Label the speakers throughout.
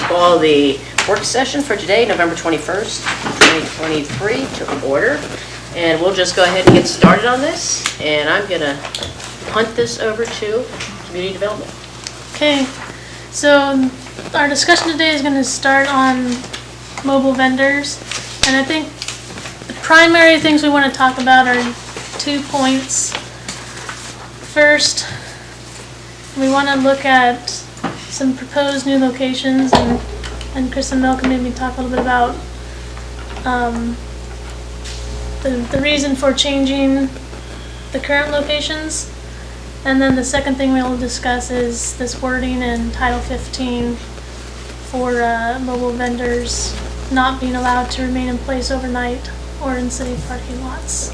Speaker 1: call the work session for today, November 21st, 2023, to order. And we'll just go ahead and get started on this. And I'm going to punt this over to Community Development.
Speaker 2: Okay, so our discussion today is going to start on mobile vendors. And I think the primary things we want to talk about are 2 points. First, we want to look at some proposed new locations, and Chris and Mel can maybe talk a little bit about the reason for changing the current locations. And then the second thing we'll discuss is this wording in Title 15 for mobile vendors not being allowed to remain in place overnight or in city parking lots.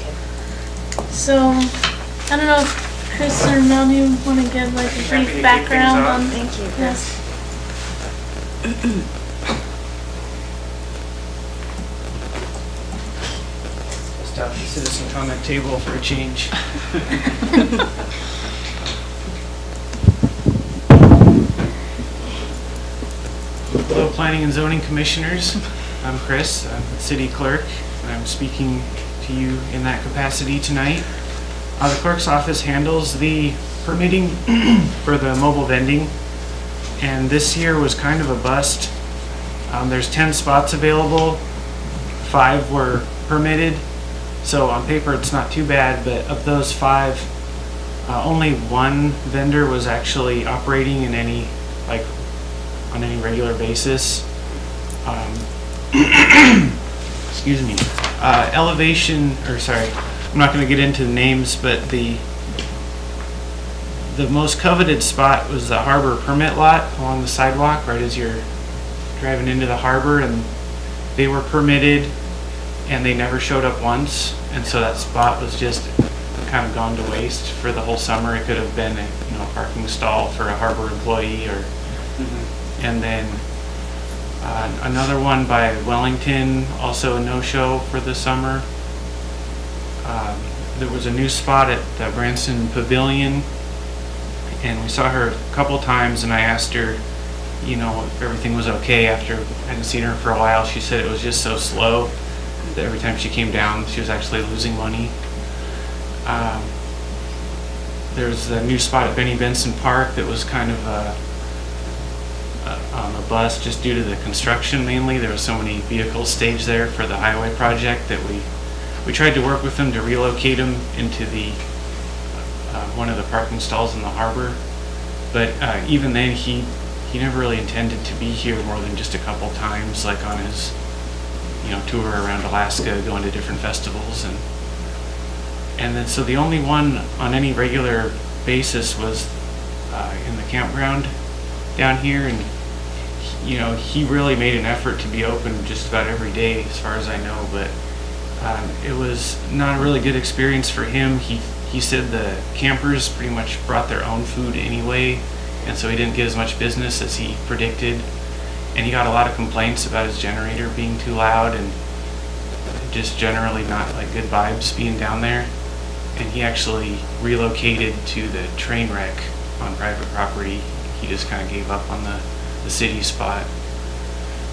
Speaker 2: So, I don't know if Chris or Mel, you want to give like a brief background on?
Speaker 3: Thank you,
Speaker 2: Yes.
Speaker 4: Stop the citizen comment table for a change. Hello, Planning and Zoning Commissioners. I'm Chris. I'm the City Clerk, and I'm speaking to you in that capacity tonight. The Clerk's office handles the permitting for the mobile vending, and this year was kind of a bust. There's 10 spots available, 5 were permitted, so on paper it's not too bad, but of those 5, only 1 vendor was actually operating in any, like, on any regular basis. Excuse me. I'm not going to get into the names, but the most coveted spot was the harbor permit lot along the sidewalk, right as you're driving into the harbor, and they were permitted and they never showed up once, and so that spot was just kind of gone to waste for the whole summer. It could have been a parking stall for a harbor employee, or and then another one by Wellington, also a no-show for the summer. There was a new spot at the Branson Pavilion, and we saw her a couple times, and I asked her, if everything was okay after I hadn't seen her for a while. She said it was just so slow that every time she came down, she was actually losing money. There's a new spot at Benny Benson Park that was kind of on the bus just due to the construction mainly. There were so many vehicles staged there for the highway project that we tried to work with them to relocate them into the one of the parking stalls in the harbor, but even then he never really intended to be here more than just a couple times, like on his tour around Alaska, going to different festivals, and then so the only one on any regular basis was in the campground down here, and he really made an effort to be open just about every day as far as I know, but it was not a really good experience for him. He said the campers pretty much brought their own food anyway, and so he didn't get as much business as he predicted, and he got a lot of complaints about his generator being too loud and just generally not like good vibes being down there, and he actually relocated to the train wreck on private property. He just kind of gave up on the city spot.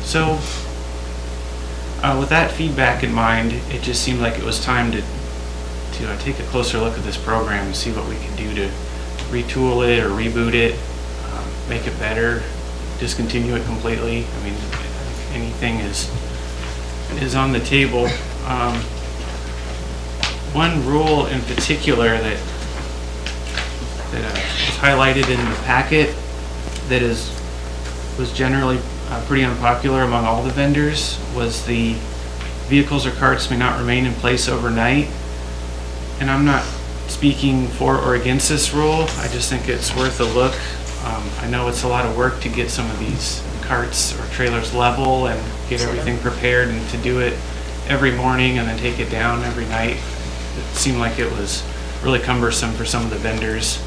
Speaker 4: So with that feedback in mind, it just seemed like it was time to take a closer look at this program and see what we can do to retool it or reboot it, make it better, discontinue it completely. I mean, anything is on the table. One rule in particular that was highlighted in the packet that was generally pretty unpopular among all the vendors was the vehicles or carts may not remain in place overnight. And I'm not speaking for or against this rule. I just think it's worth a look. I know it's a lot of work to get some of these carts or trailers level and get everything prepared, and to do it every morning and then take it down every night. It seemed like it was really cumbersome for some of the vendors.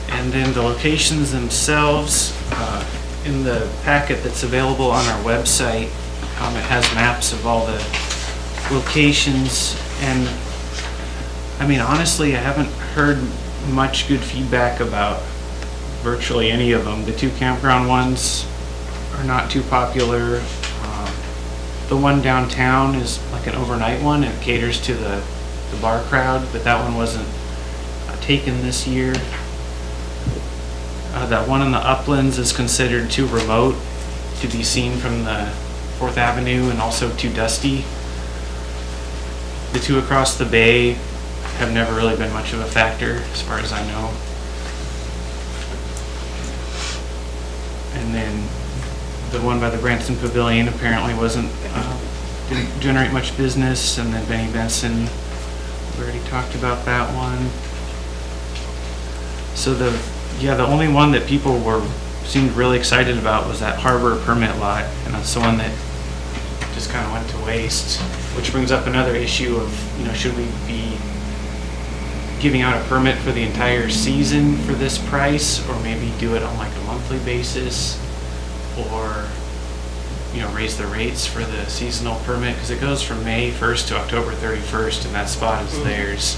Speaker 4: And then the locations themselves, in the packet that's available on our website, it has maps of all the locations, and I mean, honestly, I haven't heard much good feedback about virtually any of them. The 2 campground ones are not too popular. The one downtown is like an overnight one. It caters to the bar crowd, but that one wasn't taken this year. That one in the Uplands is considered too remote to be seen from the 4th Avenue and also too dusty. The 2 across the bay have never really been much of a factor as far as I know. And then the one by the Branson Pavilion apparently didn't generate much business, and then Benny Benson, we already talked about that one. So the only one that people seemed really excited about was that Harbor permit lot, and that's the one that just kind of went to waste, which brings up another issue of, should we be giving out a permit for the entire season for this price, or maybe do it on like a monthly basis, or raise the rates for the seasonal permit, because it goes from May 1st to October 31st, and that spot is theirs.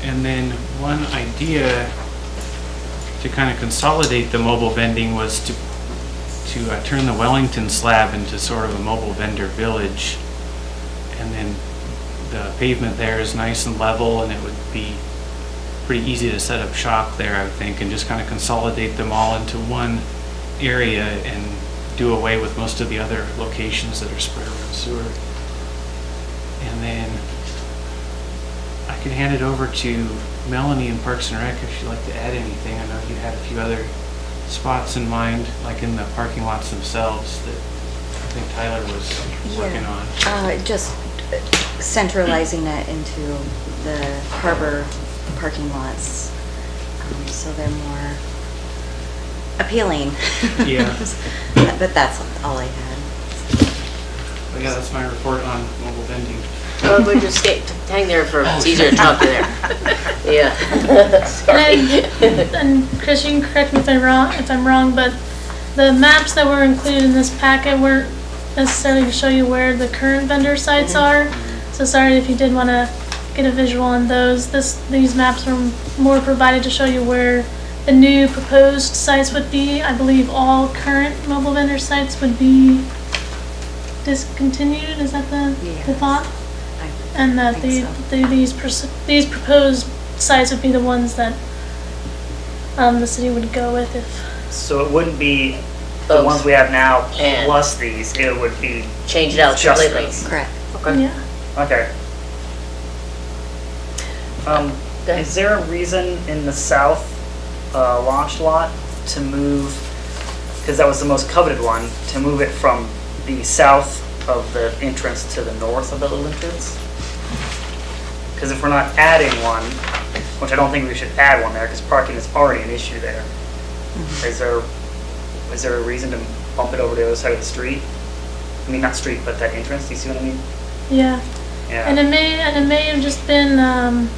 Speaker 4: And then one idea to kind of consolidate the mobile vending was to turn the Wellington slab into sort of a mobile vendor village, and then the pavement there is nice and level, and it would be pretty easy to set up shop there, I would think, and just kind of consolidate them all into one area and do away with most of the other locations that are spread around Seward. And then I could hand it over to Melanie in Parks and Rec if she'd like to add anything. I know you had a few other spots in mind, like in the parking lots themselves, that I think Tyler was working on.
Speaker 3: Just centralizing it into the harbor parking lots, so they're more appealing.
Speaker 4: Yeah.
Speaker 3: But that's all I had.
Speaker 4: But yeah, that's my report on mobile vending.
Speaker 1: Oh, we'll just hang there it's easier to talk to there. Yeah. Sorry.
Speaker 2: And Chris, you can correct me if I'm wrong, but the maps that were included in this packet weren't necessarily to show you where the current vendor sites are. So sorry if you did want to get a visual on those. These maps are more provided to show you where the new proposed sites would be. I believe all current mobile vendor sites would be discontinued. Is that the thought? And that these proposed sites would be the ones that the city would go with if.
Speaker 5: So it wouldn't be the
Speaker 1: Both.
Speaker 5: ones we have now
Speaker 1: And-
Speaker 5: plus these, it would be
Speaker 1: Change it out
Speaker 5: just
Speaker 1: completely.
Speaker 5: those.
Speaker 3: Correct.
Speaker 1: Okay.
Speaker 2: Yeah.
Speaker 5: Okay.
Speaker 1: Go ahead.
Speaker 5: Is there a reason in the south launch lot to move, because that was the most coveted one, to move it from the south of the entrance to the north of the little entrance? Because if we're not adding one, which I don't think we should add one there, because parking is already an issue there. Is there a reason to bump it over to the other side of the street? I mean, not street, but that entrance, do you see what I mean?
Speaker 2: Yeah.
Speaker 5: Yeah.
Speaker 2: And it may have just been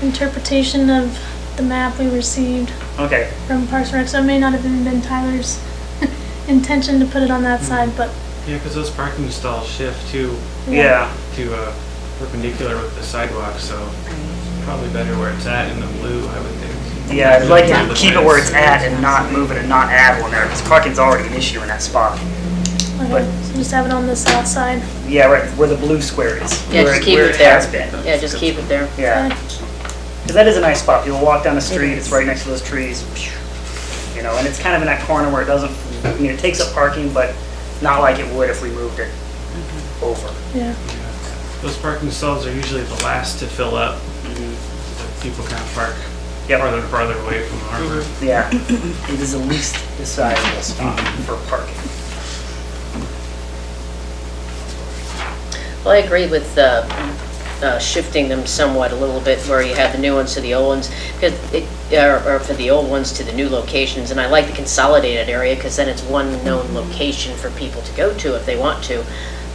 Speaker 2: interpretation of the map we received
Speaker 5: Okay,
Speaker 2: from Parks and Rec, so it may not have even been Tyler's intention to put it on that side, but
Speaker 4: Yeah, because those parking stalls shift to
Speaker 5: yeah.
Speaker 4: perpendicular with the sidewalk, so probably better where it's at in the blue, I would think.
Speaker 5: Yeah, I'd like
Speaker 4: Yeah,
Speaker 5: to
Speaker 4: the
Speaker 5: keep it where
Speaker 4: fence.
Speaker 5: it's at and not move it and not add one there, because parking's already an issue in that spot.
Speaker 2: okay,
Speaker 5: But-
Speaker 2: so just have it on the south side.
Speaker 5: Yeah, right, where the blue square is.
Speaker 1: Yeah,
Speaker 5: where
Speaker 1: just keep
Speaker 5: where
Speaker 1: it there.
Speaker 5: has been.
Speaker 1: Yeah, just keep it there.
Speaker 5: Yeah,
Speaker 2: Okay.
Speaker 5: because that is a nice spot. People walk down the street,
Speaker 3: is.
Speaker 5: it's right next to those trees, and it's kind of in that corner where it doesn't, it takes up parking, but not like it would if we moved it over.
Speaker 2: Yeah.
Speaker 4: Yeah. Those parking stalls are usually the last to fill up. The people kind of park
Speaker 5: Yep.
Speaker 4: farther and farther away from the harbor.
Speaker 5: Yeah, it is the least desirable spot for parking.
Speaker 1: Well, I agree with shifting them somewhat a little bit where you have the new ones to the old ones, because or for the old ones to the new locations. And I like the consolidated area because then it's one known location for people to go to if they want to.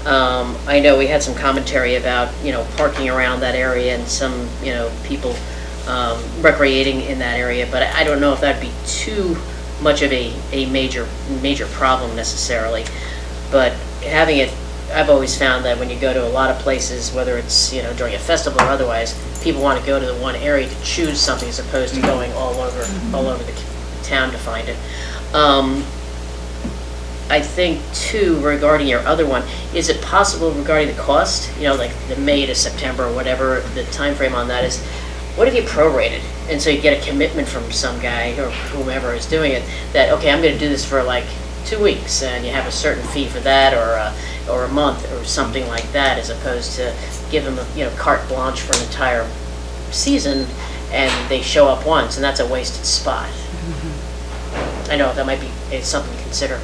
Speaker 1: I know we had some commentary about, parking around that area and some, people recreating in that area, but I don't know if that'd be too much of a major problem necessarily. But having it I've always found that when you go to a lot of places, whether it's, during a festival or otherwise, people want to go to the one area to choose something as opposed to going all over the town to find it. I think too, regarding your other one, is it possible regarding the cost, like the May to September or whatever the time frame on that is, what if you prorated? And so you get a commitment from some guy or whomever is doing it that, okay, I'm going to do this for like 2 weeks, and you have a certain fee for that, or a month or something like that, as opposed to give them carte blanche for an entire season and they show up once and that's a wasted spot. I know that might be something to consider.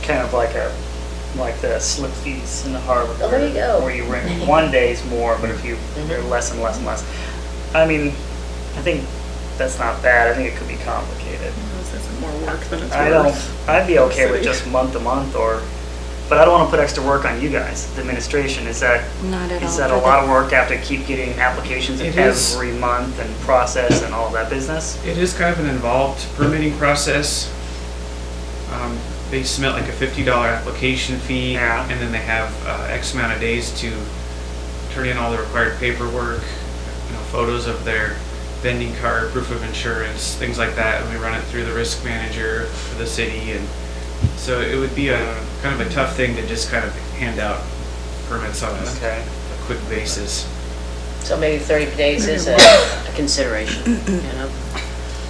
Speaker 5: Kind of like the slip fees in the harbor.
Speaker 1: Oh, there you go.
Speaker 5: Where you rent one day's more, but if they're less and less and less. I mean, I think that's not bad. I think it could be complicated.
Speaker 6: This isn't more work than it's
Speaker 5: I
Speaker 6: worth.
Speaker 5: I'd be okay with
Speaker 6: City.
Speaker 5: just month to month, but I don't want to put extra work on you guys, the administration. Is that
Speaker 3: Not at all.
Speaker 5: is that a
Speaker 3: For
Speaker 5: lot
Speaker 3: the-
Speaker 5: of work to have to keep getting applications in
Speaker 4: It is.
Speaker 5: every month and process and all that business?
Speaker 4: It is kind of an involved permitting process. They submit like a $50 application fee,
Speaker 5: Yeah.
Speaker 4: and then they have X amount of days to turn in all the required paperwork, photos of their vending card, proof of insurance, things like that, and we run it through the risk manager for the city, and so it would be a kind of a tough thing to just kind of hand out permits on a
Speaker 5: Okay.
Speaker 4: quick basis.
Speaker 1: So maybe 30 days is a consideration,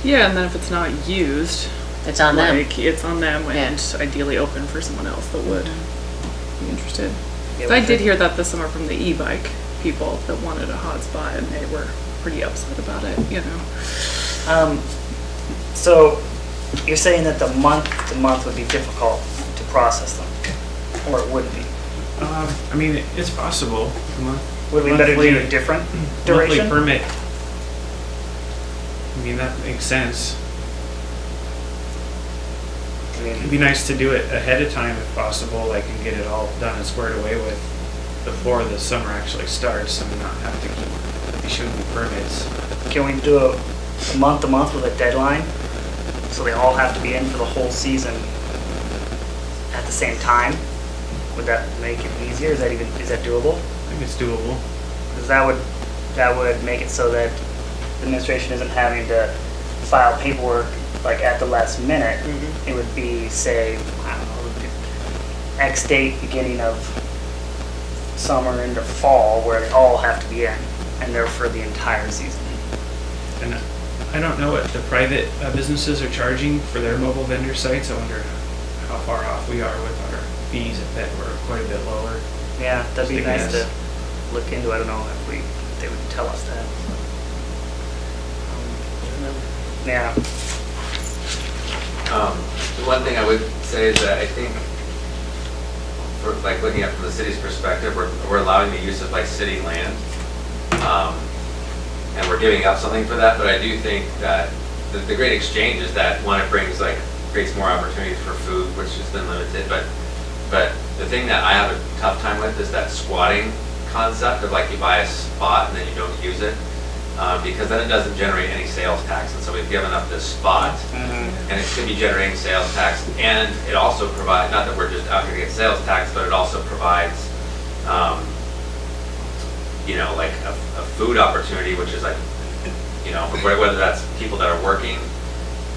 Speaker 6: Yeah, and then if it's not used,
Speaker 1: It's on them.
Speaker 6: like, it's on them
Speaker 1: Yeah.
Speaker 6: and ideally open for someone else that would be interested.
Speaker 5: Yeah,
Speaker 6: I
Speaker 5: we
Speaker 6: did
Speaker 5: could-
Speaker 6: hear that this summer from the e-bike people that wanted a hotspot and they were pretty upset about it,
Speaker 5: So you're saying that the month to month would be difficult to process them, or it wouldn't be?
Speaker 4: I mean, it's possible.
Speaker 5: Would it be better to do a different duration?
Speaker 4: Monthly permit. I mean, that makes sense.
Speaker 5: I
Speaker 4: It'd
Speaker 5: mean,
Speaker 4: be nice to do it ahead of time if possible, like, and get it all done and squared away with before the summer actually starts, and not have to keep issuing the permits.
Speaker 5: can we do a month to month with a deadline? So they all have to be in for the whole season at the same time? Would that make it easier? Is that doable?
Speaker 4: I think it's doable.
Speaker 5: Because that would make it so that the administration isn't having to file paperwork like at the last minute. It would be, say, I don't know, it would be X date, beginning of summer into fall, where they all have to be in, and they're for the entire season.
Speaker 4: And I don't know what the private businesses are charging for their mobile vendor sites. I wonder how far off we are with our fees. I bet we're quite a bit lower.
Speaker 5: Yeah, that'd be
Speaker 4: Just a
Speaker 5: nice to
Speaker 4: guess.
Speaker 5: look into. I don't know if they would tell us that. Yeah.
Speaker 7: The one thing I would say is that I think, for like looking at it from the city's perspective, we're allowing the use of like city land, and we're giving up something for that. But I do think that the great exchange is that one, it creates more opportunities for food, which has been limited. But the thing that I have a tough time with is that squatting concept of like you buy a spot and then you don't use it. Because then it doesn't generate any sales tax, and so we've given up this spot, and it could be generating sales tax, and it also provides, not that we're just out here to get sales tax, but it also provides, like a food opportunity, which is like, whether that's people that are working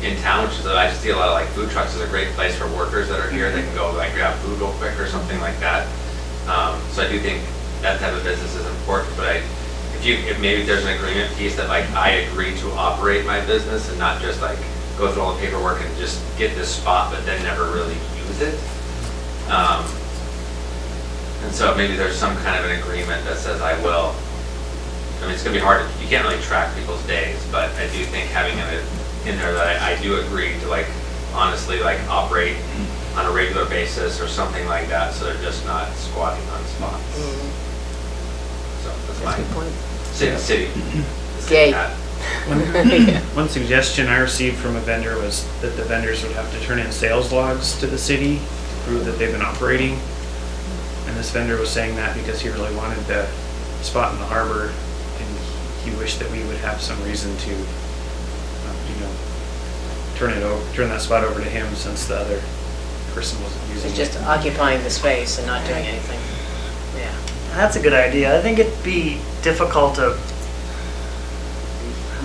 Speaker 7: in town, which is, I just see a lot of like food trucks is a great place for workers that are here, they can go like grab food real quick or something like that. So I do think that type of business is important, but if maybe there's an agreement piece that like I agree to operate my business and not just like go through all the paperwork and just get this spot but then never really use it. And so maybe there's some kind of an agreement that says I will. I mean, it's gonna be hard, you can't really track people's days, but I do think having it in there that I do agree to like honestly like operate on a regular basis or something like that, so they're just not squatting on spots. So that's my city.
Speaker 1: Yay.
Speaker 7: hat.
Speaker 4: One suggestion I received from a vendor was that the vendors would have to turn in sales logs to the city to prove that they've been operating. And this vendor was saying that because he really wanted the spot in the harbor, and he wished that we would have some reason to, turn that spot over to him, since the other person wasn't using
Speaker 1: It's
Speaker 4: it.
Speaker 1: just occupying the space and not doing anything. Yeah.
Speaker 5: That's a good idea. I think it'd be difficult to,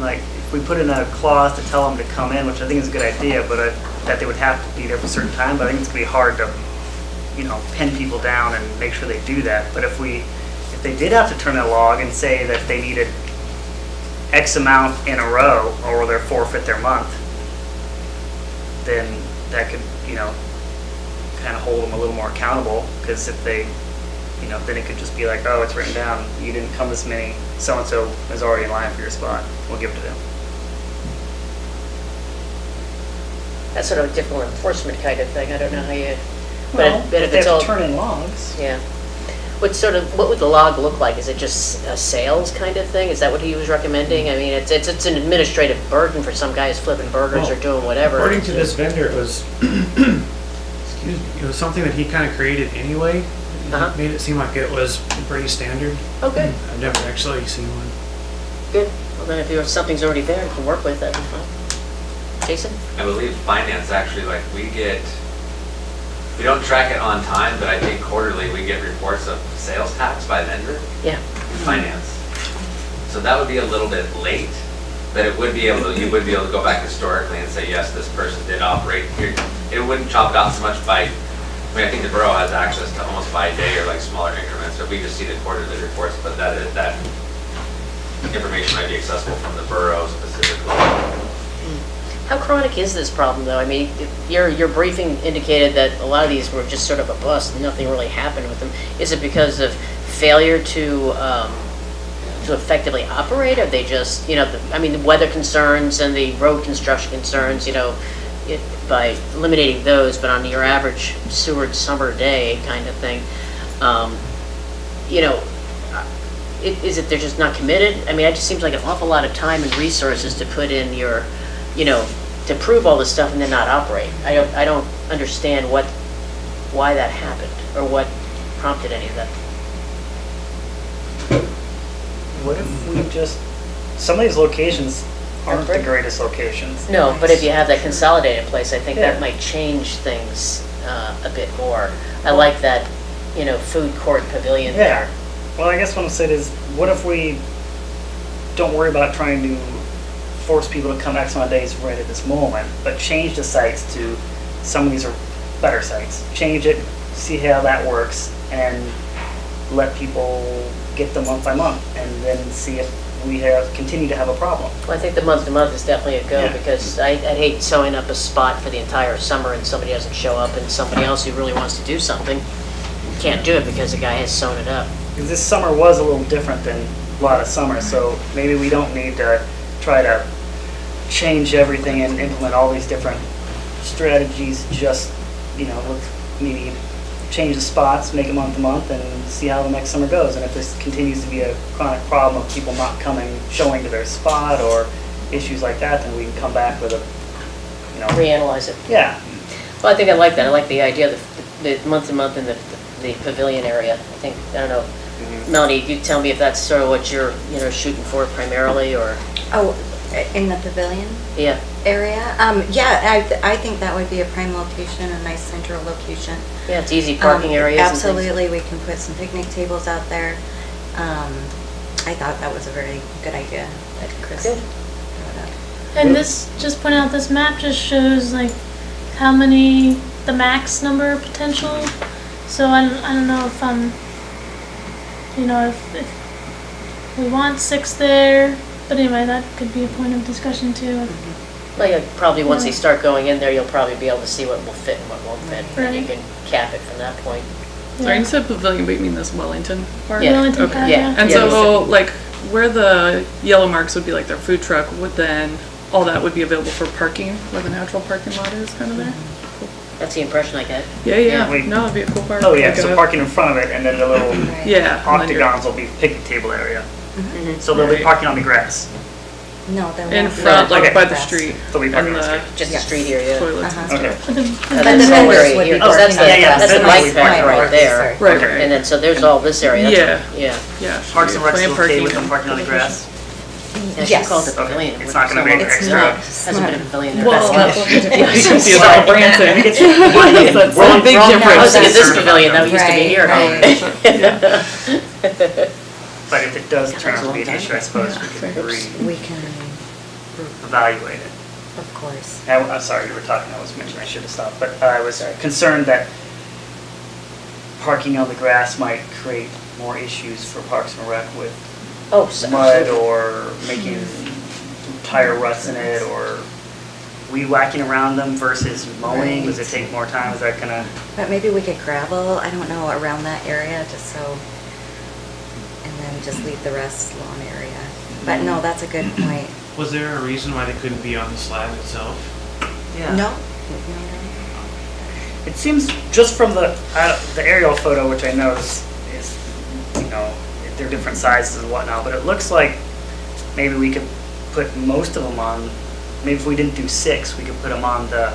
Speaker 5: like, if we put in a clause to tell them to come in, which I think is a good idea, but that they would have to be there for a certain time, but I think it's gonna be hard to, pin people down and make sure they do that. But if they did have to turn in a log and say that they needed X amount in a row, or they're forfeit their month, then that could, kind of hold them a little more accountable, because if they, then it could just be like, oh, it's written down, you didn't come this many, so-and-so is already in line for your spot, we'll give it to them.
Speaker 1: That's sort of a difficult enforcement kind of thing. I don't know how you,
Speaker 5: Well,
Speaker 1: but
Speaker 5: if
Speaker 1: if
Speaker 5: they
Speaker 1: it's
Speaker 5: have
Speaker 1: all,
Speaker 5: to turn in logs.
Speaker 1: yeah. What would the log look like? Is it just a sales kind of thing? Is that what he was recommending? I mean, it's an administrative burden for some guys flipping burgers or doing whatever.
Speaker 4: According to this vendor, it was, excuse me, it was something that he kind of created anyway.
Speaker 1: Uh-huh.
Speaker 4: Made it seem like it was pretty standard.
Speaker 1: Okay,
Speaker 4: I've never actually seen one.
Speaker 1: good. Well, then if something's already there you can work with, that'd be fine. Jason?
Speaker 7: I believe finance actually, like, we don't track it on time, but I think quarterly we get reports of sales tax by vendor
Speaker 1: Yeah.
Speaker 7: in finance. So that would be a little bit late, but you would be able to go back historically and say, yes, this person did operate here. It wouldn't chop it out so much by, I think the borough has access to almost by day or like smaller increments, so we just see the quarterly reports, but that information might be accessible from the borough specifically.
Speaker 1: How chronic is this problem, though? I mean, your briefing indicated that a lot of these were just sort of a bust, and nothing really happened with them. Is it because of failure to effectively operate? Are they just, the weather concerns and the road construction concerns, by eliminating those, but on your average Seward summer day kind of thing, is it they're just not committed? I mean, it just seems like an awful lot of time and resources to put in your, to prove all this stuff and then not operate. I don't understand why that happened or what prompted any of that.
Speaker 5: What if we just, some of these locations aren't the
Speaker 1: Right.
Speaker 5: greatest locations.
Speaker 1: No, but if you have that consolidated place, I think
Speaker 5: Yeah.
Speaker 1: that might change things a bit more. I like that, food court pavilion
Speaker 5: Yeah.
Speaker 1: there.
Speaker 5: Well, I guess what I'm saying is, what if we don't worry about trying to force people to come X amount of days right at this moment, but change the sites to, some of these are better sites. Change it, see how that works, and let people get them month by month, and then see if we continue to have a problem.
Speaker 1: Well, I think the month-to-month is definitely a go,
Speaker 5: Yeah.
Speaker 1: because I'd hate sewing up a spot for the entire summer and somebody doesn't show up, and somebody else who really wants to do something can't do it because the guy has sewn it up.
Speaker 5: Because this summer was a little different than a lot of summers, so maybe we don't need to try to change everything and implement all these different strategies, just, let's maybe change the spots, make it month to month, and see how the next summer goes. And if this continues to be a chronic problem of people not showing to their spot or issues like that, then we can come back with a,
Speaker 1: Reanalyze it.
Speaker 5: yeah.
Speaker 1: Well, I think I like that. I like the idea of the month-to-month in the pavilion area. I don't know, Melanie, you tell me if that's sort of what you're, shooting for primarily, or,
Speaker 3: Oh, in the pavilion
Speaker 1: yeah.
Speaker 3: area? Yeah, I think that would be a prime location, a nice central location.
Speaker 1: Yeah, it's easy parking areas and things.
Speaker 3: Absolutely, we can put some picnic tables out there. I thought that was a very good idea that Chris
Speaker 1: Good.
Speaker 3: brought up.
Speaker 2: And this, just point out, this map just shows like how many, the max number of potential. So I don't know if if we want 6 there, but anyway, that could be a point of discussion too.
Speaker 1: Well, yeah, probably once they
Speaker 2: Yeah.
Speaker 1: start going in there, you'll probably be able to see what will fit and what won't fit, and you
Speaker 2: Right.
Speaker 1: can cap it from that point.
Speaker 6: Sorry, you said pavilion, but you mean this Wellington part?
Speaker 1: Yeah.
Speaker 2: Wellington
Speaker 6: Okay.
Speaker 2: Pad,
Speaker 1: Yeah.
Speaker 6: And
Speaker 1: Yeah,
Speaker 6: so, like, where the yellow marks would be like their food truck, would then, all that would be available for parking, where the natural parking lot is, kind of there?
Speaker 1: That's the impression I get.
Speaker 6: Yeah, yeah,
Speaker 5: Wait.
Speaker 6: no, it'd be a cool park.
Speaker 5: Oh, yeah,
Speaker 6: like
Speaker 5: so
Speaker 6: a-
Speaker 5: parking in front of it, and then the little
Speaker 3: Right.
Speaker 6: Yeah. and then you're
Speaker 5: octagons will be picnic table area.
Speaker 1: Mhm.
Speaker 5: So they'll be
Speaker 6: Right.
Speaker 5: parking on the grass.
Speaker 3: No, there won't
Speaker 6: In
Speaker 3: be.
Speaker 6: front, like
Speaker 5: Okay.
Speaker 6: by the
Speaker 3: Grass.
Speaker 6: street.
Speaker 5: They'll be parking
Speaker 6: And
Speaker 5: on the
Speaker 6: the
Speaker 5: street.
Speaker 1: Just the
Speaker 3: Yes.
Speaker 1: street area.
Speaker 6: toilets and
Speaker 3: Uh-huh.
Speaker 6: stuff.
Speaker 5: Okay.
Speaker 2: But the
Speaker 1: That's
Speaker 3: the
Speaker 1: the
Speaker 3: vendors
Speaker 1: whole
Speaker 3: would
Speaker 1: area
Speaker 3: be
Speaker 1: here.
Speaker 3: parking
Speaker 1: That's the,
Speaker 3: on
Speaker 5: the
Speaker 1: that's the
Speaker 5: grass.
Speaker 1: bike
Speaker 5: Right,
Speaker 1: path
Speaker 5: right,
Speaker 1: right there.
Speaker 3: sorry.
Speaker 6: Right,
Speaker 5: Okay.
Speaker 6: right.
Speaker 1: And then, so there's all this area.
Speaker 6: Yeah.
Speaker 1: Yeah.
Speaker 6: Yeah.
Speaker 5: Parks and Rec's
Speaker 6: Plan
Speaker 5: okay
Speaker 6: parking
Speaker 5: with them
Speaker 6: and
Speaker 5: parking on the grass?
Speaker 1: Yeah, she
Speaker 3: Yes.
Speaker 1: called it
Speaker 5: Okay,
Speaker 1: pavilion.
Speaker 5: it's not gonna be an
Speaker 1: It's
Speaker 5: extra-
Speaker 1: not.
Speaker 3: It's
Speaker 1: Hasn't been a
Speaker 3: not.
Speaker 1: pavilion there.
Speaker 6: Well,
Speaker 1: That's
Speaker 6: that's
Speaker 1: good.
Speaker 6: you can see about Branson.
Speaker 5: It's-
Speaker 6: That's a big
Speaker 1: I was
Speaker 6: difference.
Speaker 1: thinking this
Speaker 5: Concerned
Speaker 1: pavilion,
Speaker 5: about
Speaker 1: that used to be here.
Speaker 3: Right.
Speaker 5: But if it does
Speaker 1: Yeah,
Speaker 5: turn
Speaker 1: that was
Speaker 5: out
Speaker 1: a
Speaker 5: to be
Speaker 1: long
Speaker 5: an issue, I
Speaker 1: time
Speaker 5: suppose we can
Speaker 3: We can,
Speaker 5: evaluate it.
Speaker 3: of course.
Speaker 5: I'm sorry, you were talking, I was mentioning, I should have stopped, but I was concerned that parking on the grass might create more issues for Parks and Rec with
Speaker 1: Oh, so-
Speaker 5: mud
Speaker 1: absolutely.
Speaker 5: or making tire ruts in it or weed whacking around them versus mowing. Does it take more time? Is that gonna?
Speaker 3: But maybe we could gravel, I don't know, around that area, just so, and then just leave the rest lawn area. But no, that's a good point.
Speaker 4: Was there a reason why they couldn't be on the slab itself?
Speaker 5: Yeah.
Speaker 3: No?
Speaker 5: It seems just from the aerial photo, which I know is they're different sizes and whatnot, but it looks like maybe we could put most of them on. Maybe if we didn't do 6, we could put them on the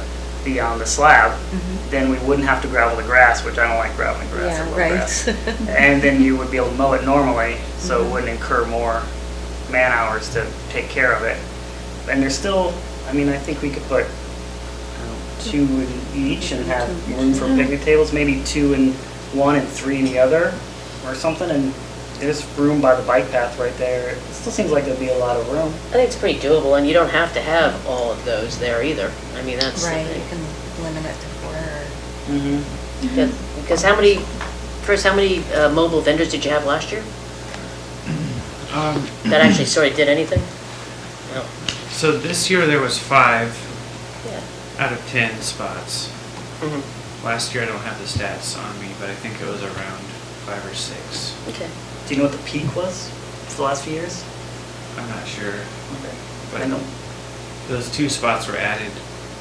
Speaker 5: slab.
Speaker 3: Mhm.
Speaker 5: Then we wouldn't have to gravel the grass, which I don't like graveling grass. I
Speaker 3: Yeah,
Speaker 5: love
Speaker 3: right.
Speaker 5: grass. And then you would be able to mow it normally, so it wouldn't incur more man hours to take care of it. And there's still, I mean, I think we could put 2 in each and have room for picnic tables, maybe 2 in one and 3 in the other, or something. And there's room by the bike path right there. It still seems like there'd be a lot of room.
Speaker 1: I think it's pretty doable, and you don't have to have all of those there either. I mean, that's the
Speaker 3: Right,
Speaker 1: thing.
Speaker 3: you can limit it to 4 or.
Speaker 5: Mm-hmm.
Speaker 1: Because how many mobile vendors did you have last year that actually sort of did anything? No.
Speaker 4: So this year there was 5
Speaker 1: Yeah.
Speaker 4: out of 10 spots.
Speaker 1: Mhm.
Speaker 4: Last year I don't have the stats on me, but I think it was around 5 or 6.
Speaker 1: Okay.
Speaker 5: Do you know what the peak was for the last few years?
Speaker 4: I'm not sure.
Speaker 5: Okay.
Speaker 4: But
Speaker 5: I know.
Speaker 4: those 2 spots were added.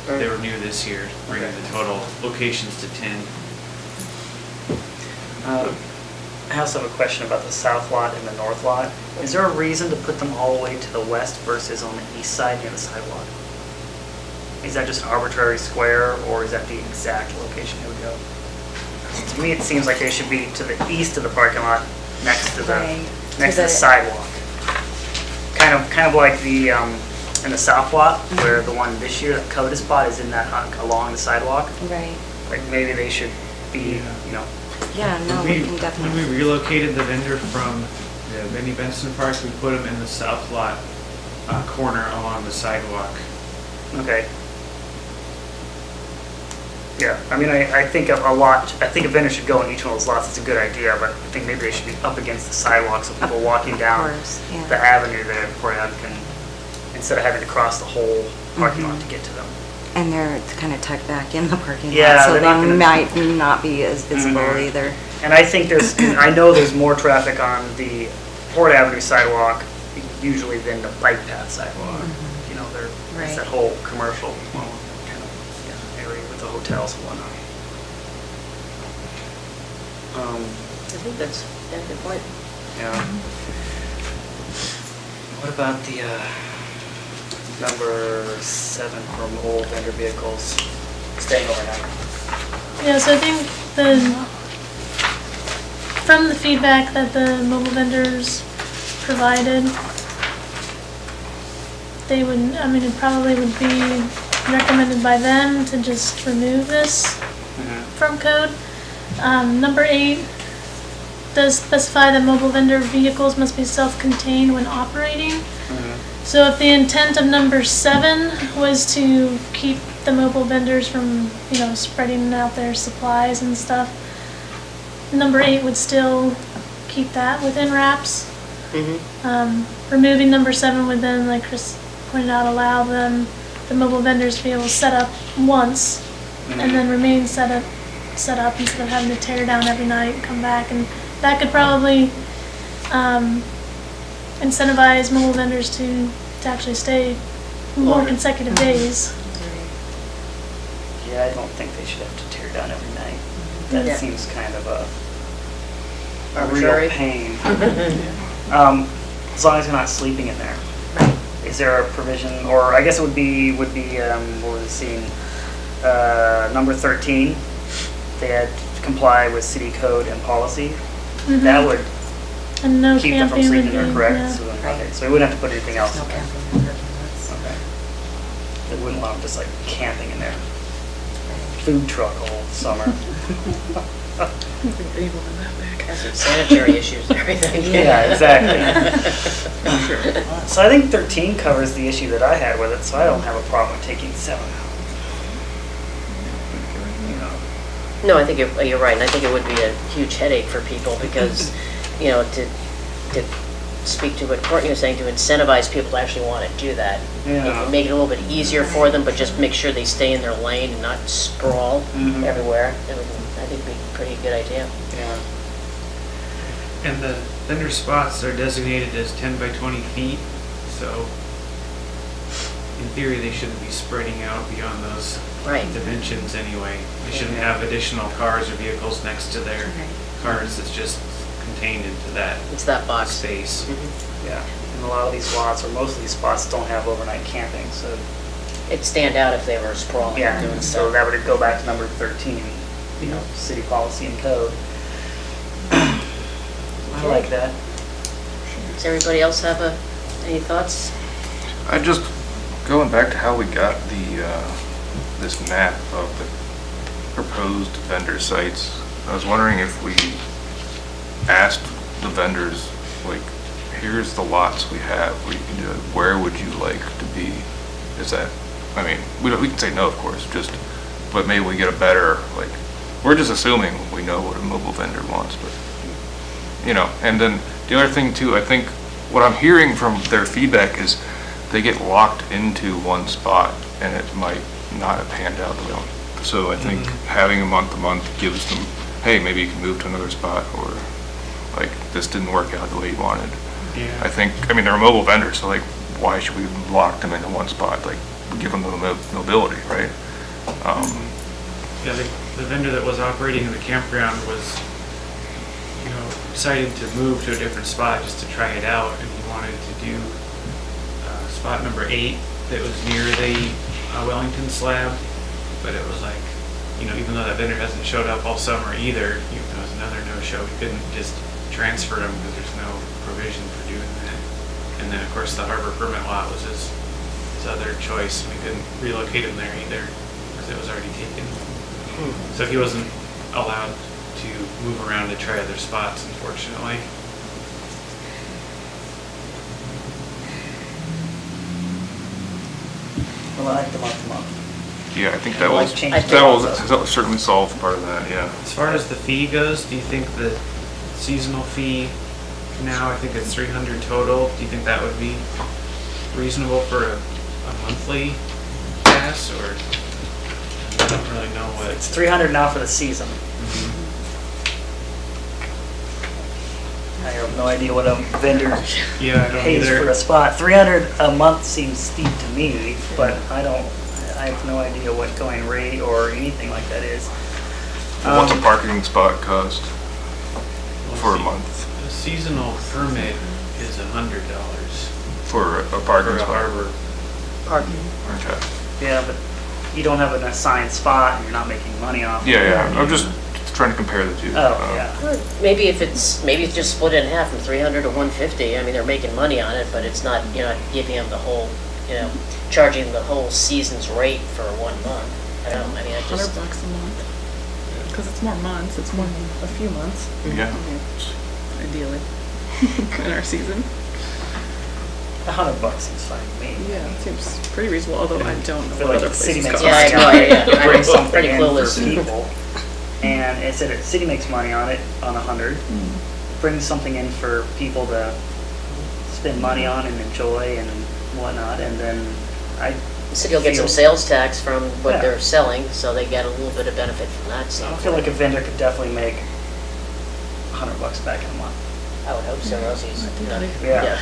Speaker 4: They
Speaker 1: Right.
Speaker 4: were new this year, bringing
Speaker 5: Okay.
Speaker 4: the total locations to 10.
Speaker 5: I also have a question about the south lot and the north lot. Is there a reason to put them all the way to the west versus on the east side near the sidewalk? Is that just an arbitrary square, or is that the exact location it would go? To me, it seems like they should be to the east of the parking lot, next to the
Speaker 3: Right.
Speaker 5: next to the
Speaker 3: the-
Speaker 5: sidewalk. Kind of like the in the south lot, where the one this year, the coveted spot, is in that along the sidewalk.
Speaker 3: Right.
Speaker 5: Like maybe they should be,
Speaker 3: Yeah, no, we can
Speaker 4: When we
Speaker 3: definitely.
Speaker 4: relocated the vendor from the Benny Benson Park, we put him in the south lot corner along the sidewalk.
Speaker 5: Okay. Yeah, I mean, I think I think a vendor should go in each one of those lots. It's a good idea, but I think maybe they should be up against the sidewalk so people walking
Speaker 3: Of
Speaker 5: down
Speaker 3: course, yeah.
Speaker 5: the avenue there before they can, instead of having to cross the whole parking lot to get to them.
Speaker 3: And they're kind of tucked back in the parking lot,
Speaker 5: Yeah,
Speaker 3: so
Speaker 5: they're
Speaker 3: they
Speaker 5: not gonna-
Speaker 3: might not be as visible
Speaker 5: Mhm.
Speaker 3: either.
Speaker 5: And I think I know there's more traffic on the Port Avenue sidewalk usually than the bike path sidewalk. You know, there's
Speaker 3: Right.
Speaker 5: that whole commercial, well, kind of, area with the hotels and whatnot.
Speaker 1: I think that's a good point.
Speaker 5: Yeah. What about the number 7 for mobile vendor vehicles staying overnight?
Speaker 2: Yeah, so I think from the feedback that the mobile vendors provided, it probably would be recommended by them to just remove this from code. Number 8 does specify that mobile vendor vehicles must be self-contained when operating. So if the intent of number 7 was to keep the mobile vendors from, spreading out their supplies and stuff, number 8 would still keep that within wraps. Removing number 7 would then, like Chris pointed out, allow the mobile vendors to be able to set up once and then remain set up instead of having to tear down every night and come back. And that could probably incentivize mobile vendors to actually stay more
Speaker 1: Longer.
Speaker 3: Mm-hmm.
Speaker 2: consecutive days.
Speaker 5: Yeah, I don't think they should have to tear down every night. That
Speaker 1: Yeah.
Speaker 5: seems kind of a
Speaker 1: Arbitrary.
Speaker 5: real pain. As long as you're not sleeping in there. Is there a provision, or I guess it would be what was it seen? Number 13, they had to comply with city code and policy.
Speaker 2: Mhm.
Speaker 5: That would
Speaker 2: And no
Speaker 5: keep them from
Speaker 2: camping would
Speaker 5: sleeping
Speaker 2: be,
Speaker 5: there, correct?
Speaker 2: yeah.
Speaker 5: So then
Speaker 3: Right.
Speaker 5: Okay, so we wouldn't have to put anything else
Speaker 3: There's no
Speaker 5: in there.
Speaker 3: camping and parking lots.
Speaker 5: Okay. They wouldn't want them just like camping in there. Food truck all summer.
Speaker 6: I don't think anyone in that big.
Speaker 1: Has some sanitary issues and everything.
Speaker 5: Yeah, exactly. So I think 13 covers the issue that I had with it, so I don't have a problem with taking 7 out. You know,
Speaker 1: No, I think you're right, and I think it would be a huge headache for people because, you know, to speak to what Courtney was saying, to incentivize people to actually want to do that.
Speaker 5: Yeah.
Speaker 1: If you make it a little bit easier for them, but just make sure they stay in their lane and not sprawl
Speaker 5: Mhm.
Speaker 1: everywhere, it would, I think, be a pretty good idea.
Speaker 5: yeah.
Speaker 4: And the vendor spots are designated as 10 by 20 feet, so in theory, they shouldn't be spreading out beyond those
Speaker 1: Right.
Speaker 4: dimensions anyway. They shouldn't have additional cars or vehicles next to their cars. It's just contained into that
Speaker 1: It's that box.
Speaker 4: space.
Speaker 1: Mhm.
Speaker 5: Yeah. And a lot of these lots, or most of these spots, don't have overnight camping, so
Speaker 1: It'd stand out if they were sprawling
Speaker 5: yeah.
Speaker 1: and doing
Speaker 5: So
Speaker 1: stuff.
Speaker 5: that would go back to number 13, you know, city policy and code. I like that.
Speaker 1: Does everybody else have any thoughts?
Speaker 8: I just, going back to how we got this map of the proposed vendor sites, I was wondering if we asked the vendors, like, here's the lots we have, we can do it, where would you like to be? Is that, I mean, we can say no, of course, but maybe we get a better, like, we're just assuming we know what a mobile vendor wants, but, you know, and then the other thing too, I think what I'm hearing from their feedback is they get locked into one spot and it might not have panned out the way. So I think having a month gives them, hey, maybe you can move to another spot, or like this didn't work out the way you wanted.
Speaker 4: Yeah.
Speaker 8: I think, I mean, they're a mobile vendor, so like, why should we lock them into one spot? Like, give them the mobility, right?
Speaker 4: Yeah, the vendor that was operating the campground was, you know, decided to move to a different spot just to try it out, and he wanted to do spot number 8 that was near the Wellington slab, but it was like, you know, even though that vendor hasn't showed up all summer either, even though it was another no-show, we couldn't just transfer him because there's no provision for doing that. And then, of course, the harbor permit lot was his other choice. We couldn't relocate him there either because it was already taken. So he wasn't allowed to move around to try other spots, unfortunately.
Speaker 5: Well, I like the month.
Speaker 8: Yeah, I think
Speaker 5: I
Speaker 8: that
Speaker 5: like
Speaker 8: will,
Speaker 5: change
Speaker 1: I think
Speaker 8: that will certainly solve part of that, yeah.
Speaker 4: As far as the fee goes, do you think the seasonal fee now, I think it's 300 total, do you think that would be reasonable for a monthly pass, or I don't really know what?
Speaker 5: It's 300 now for the season. I have no idea what a vendor
Speaker 4: Yeah, I don't
Speaker 5: pays for
Speaker 4: either.
Speaker 5: a spot. 300 a month seems steep to me, but I have no idea what going rate or anything like that is.
Speaker 8: What's a parking spot cost
Speaker 4: Well,
Speaker 8: for a
Speaker 4: see,
Speaker 8: month?
Speaker 4: A seasonal permit is $100
Speaker 8: For a
Speaker 4: for
Speaker 8: parking
Speaker 4: a
Speaker 8: spot?
Speaker 4: harbor.
Speaker 1: Parking.
Speaker 8: Okay.
Speaker 5: Yeah, but you don't have an assigned spot and you're not making money off it.
Speaker 8: Yeah, I'm just trying to compare the two.
Speaker 5: Oh, yeah.
Speaker 1: Maybe it's just split it in half from 300 to 150. I mean, they're making money on it, but it's not, you're not giving them the whole, you know, charging the whole season's rate for 1 month. I don't know, I mean, I
Speaker 6: $100
Speaker 1: just,
Speaker 6: a month. Because it's more months, it's more than a few months,
Speaker 8: Yeah.
Speaker 6: ideally, in our season.
Speaker 5: $100 seems fine to me.
Speaker 6: Yeah, it seems pretty reasonable, although I don't
Speaker 5: I
Speaker 6: know
Speaker 5: feel
Speaker 6: what
Speaker 5: like
Speaker 6: other
Speaker 5: the city
Speaker 6: places
Speaker 5: makes
Speaker 6: cost.
Speaker 1: Yeah, I
Speaker 5: money
Speaker 1: know,
Speaker 5: on it.
Speaker 1: yeah.
Speaker 5: To bring something
Speaker 1: Pretty
Speaker 5: in
Speaker 1: clueless.
Speaker 5: for people. And it said the city makes money on it, on 100. Bring something in for people to spend money on and enjoy and whatnot, and then
Speaker 1: the city will get some
Speaker 5: feel-
Speaker 1: sales tax from what
Speaker 5: Yeah.
Speaker 1: they're selling, so they get a little bit of benefit from that
Speaker 5: I
Speaker 1: standpoint.
Speaker 5: feel like a vendor could definitely make $100 back in a month.
Speaker 1: I would hope so, or else he's, you know,
Speaker 5: Yeah.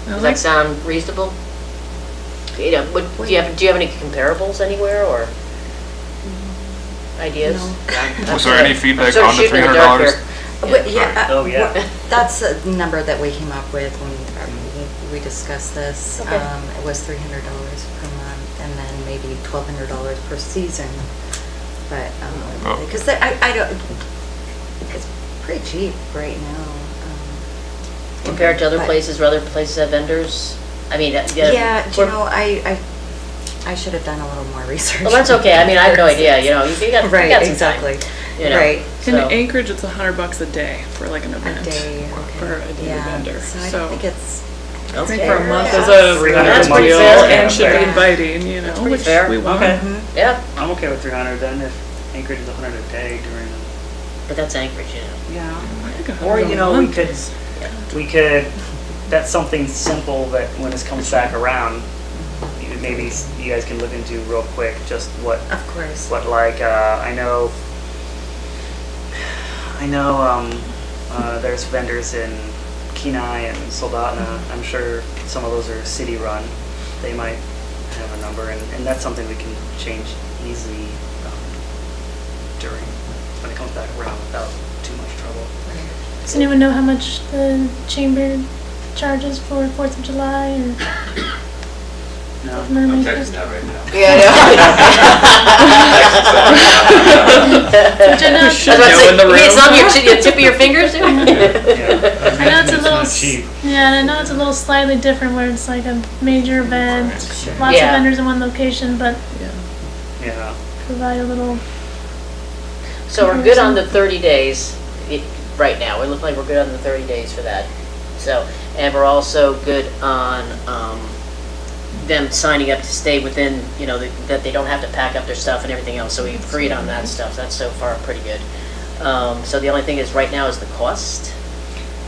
Speaker 1: Does that sound reasonable? You know, do you have any comparables anywhere, or ideas?
Speaker 3: No.
Speaker 1: Yeah,
Speaker 8: Was there any feedback
Speaker 1: I'm sort of
Speaker 8: on the
Speaker 1: shooting in dark
Speaker 8: $300?
Speaker 1: here.
Speaker 3: But yeah,
Speaker 5: Oh, yeah.
Speaker 3: that's a number that we came up with when we discussed this.
Speaker 1: Okay.
Speaker 3: It was $300 per month, and then maybe $1,200 per season. But
Speaker 8: Oh.
Speaker 3: because I don't, it's pretty cheap right now.
Speaker 1: compared to other
Speaker 3: But-
Speaker 1: places, where other places have vendors? I mean,
Speaker 3: Yeah, do you know, I should have done a little more research.
Speaker 1: Well, that's okay, I mean, I have no idea, you know, you got
Speaker 3: Right,
Speaker 1: some time.
Speaker 3: exactly.
Speaker 1: you know.
Speaker 3: Right.
Speaker 6: In
Speaker 1: So-
Speaker 6: Anchorage, it's $100 a day for like an
Speaker 3: A
Speaker 6: event.
Speaker 3: day,
Speaker 6: For
Speaker 3: okay.
Speaker 6: a day
Speaker 3: Yeah,
Speaker 6: vendor.
Speaker 3: so I
Speaker 6: So
Speaker 3: don't think it's,
Speaker 6: I think
Speaker 1: Okay.
Speaker 6: for a month
Speaker 3: Yeah.
Speaker 6: is a
Speaker 5: $300
Speaker 1: That's pretty
Speaker 6: deal
Speaker 1: fair.
Speaker 6: and should be
Speaker 3: Yeah.
Speaker 6: inviting, you know,
Speaker 1: pretty
Speaker 6: which
Speaker 1: fair.
Speaker 6: we want.
Speaker 5: Okay.
Speaker 1: Yeah,
Speaker 5: I'm okay with 300 then, if Anchorage is 100 a day during,
Speaker 1: but that's Anchorage, you know.
Speaker 5: yeah.
Speaker 6: I think $100
Speaker 5: Or, you know, we
Speaker 6: month
Speaker 5: could,
Speaker 6: is-
Speaker 5: that's something simple that when this comes back around, maybe you guys can look into real quick, just what,
Speaker 3: of course.
Speaker 5: like, I know, there's vendors in Kenai and Soldotna. I'm sure some of those are city-run. They might have a number, and that's something we can change easily during, when it comes back around without too much trouble.
Speaker 2: Does anyone know how much the chamber charges for 4th of July or
Speaker 5: No?
Speaker 7: I'm
Speaker 2: Mermaid
Speaker 7: texting
Speaker 2: Festival?
Speaker 7: that right now.
Speaker 1: Yeah,
Speaker 2: Which I know,
Speaker 6: Should know in the room.
Speaker 1: It's on your tip of your fingers there?
Speaker 5: Yeah.
Speaker 2: I know it's a
Speaker 4: It's
Speaker 2: little,
Speaker 4: not cheap.
Speaker 2: yeah, and I know it's a little slightly different where it's like a major event, lots of
Speaker 1: Yeah.
Speaker 2: vendors in one location, but
Speaker 5: Yeah.
Speaker 2: provide a little,
Speaker 1: So we're good on the 30 days, right now, we look like we're good on the 30 days for that. So, and we're also good on, them signing up to stay within, you know, that they don't have to pack up their stuff and everything else, so we've agreed on that stuff, that's so far pretty good. So the only thing is, right now is the cost.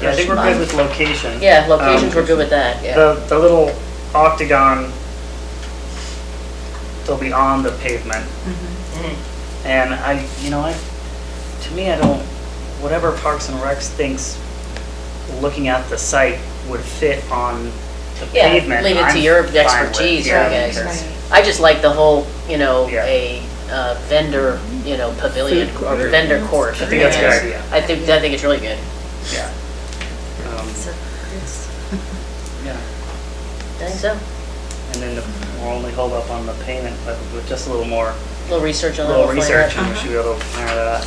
Speaker 5: Yeah, I think we're good with location.
Speaker 1: Yeah, locations, we're good with that, yeah.
Speaker 5: The little octagon, they'll be on the pavement. And to me, I don't, whatever Parks and Recs thinks, looking at the site would fit on the
Speaker 1: Yeah,
Speaker 5: pavement.
Speaker 1: leave it to
Speaker 5: I'm
Speaker 1: your
Speaker 5: fine with.
Speaker 1: expertise,
Speaker 5: Yeah,
Speaker 1: I guess.
Speaker 5: because-
Speaker 1: I just like the whole, you know,
Speaker 5: Yeah.
Speaker 1: a vendor, you know, pavilion
Speaker 6: Food
Speaker 1: or
Speaker 6: court.
Speaker 1: vendor court.
Speaker 5: I think that's a good idea.
Speaker 1: I think it's really good.
Speaker 5: Yeah.
Speaker 3: So, Chris.
Speaker 5: Yeah.
Speaker 1: I think so.
Speaker 5: And then we'll only hold up on the payment, but with just a little more,
Speaker 1: A little research on that.
Speaker 5: little
Speaker 1: we'll find
Speaker 5: research,
Speaker 1: out.
Speaker 5: and we should be able to fire that.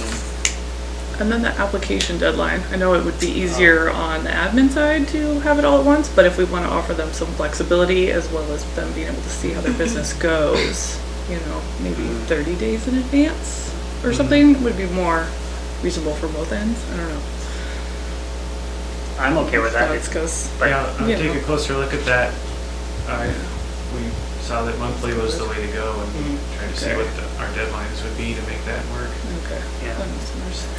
Speaker 6: And then the application deadline. I know it would be easier on the admin side to have it all at once, but if we want to offer them some flexibility as well as them being able to see how their business goes, you know, maybe 30 days in advance or something would be more reasonable for both ends. I don't know.
Speaker 5: I'm okay with that.
Speaker 6: It's because,
Speaker 5: But-
Speaker 4: Yeah, I'll
Speaker 6: Yeah.
Speaker 4: take a closer look at that. We saw that monthly was the way to go and try to see
Speaker 6: Okay.
Speaker 4: what our deadlines would be to make that work.
Speaker 6: okay.
Speaker 5: Yeah.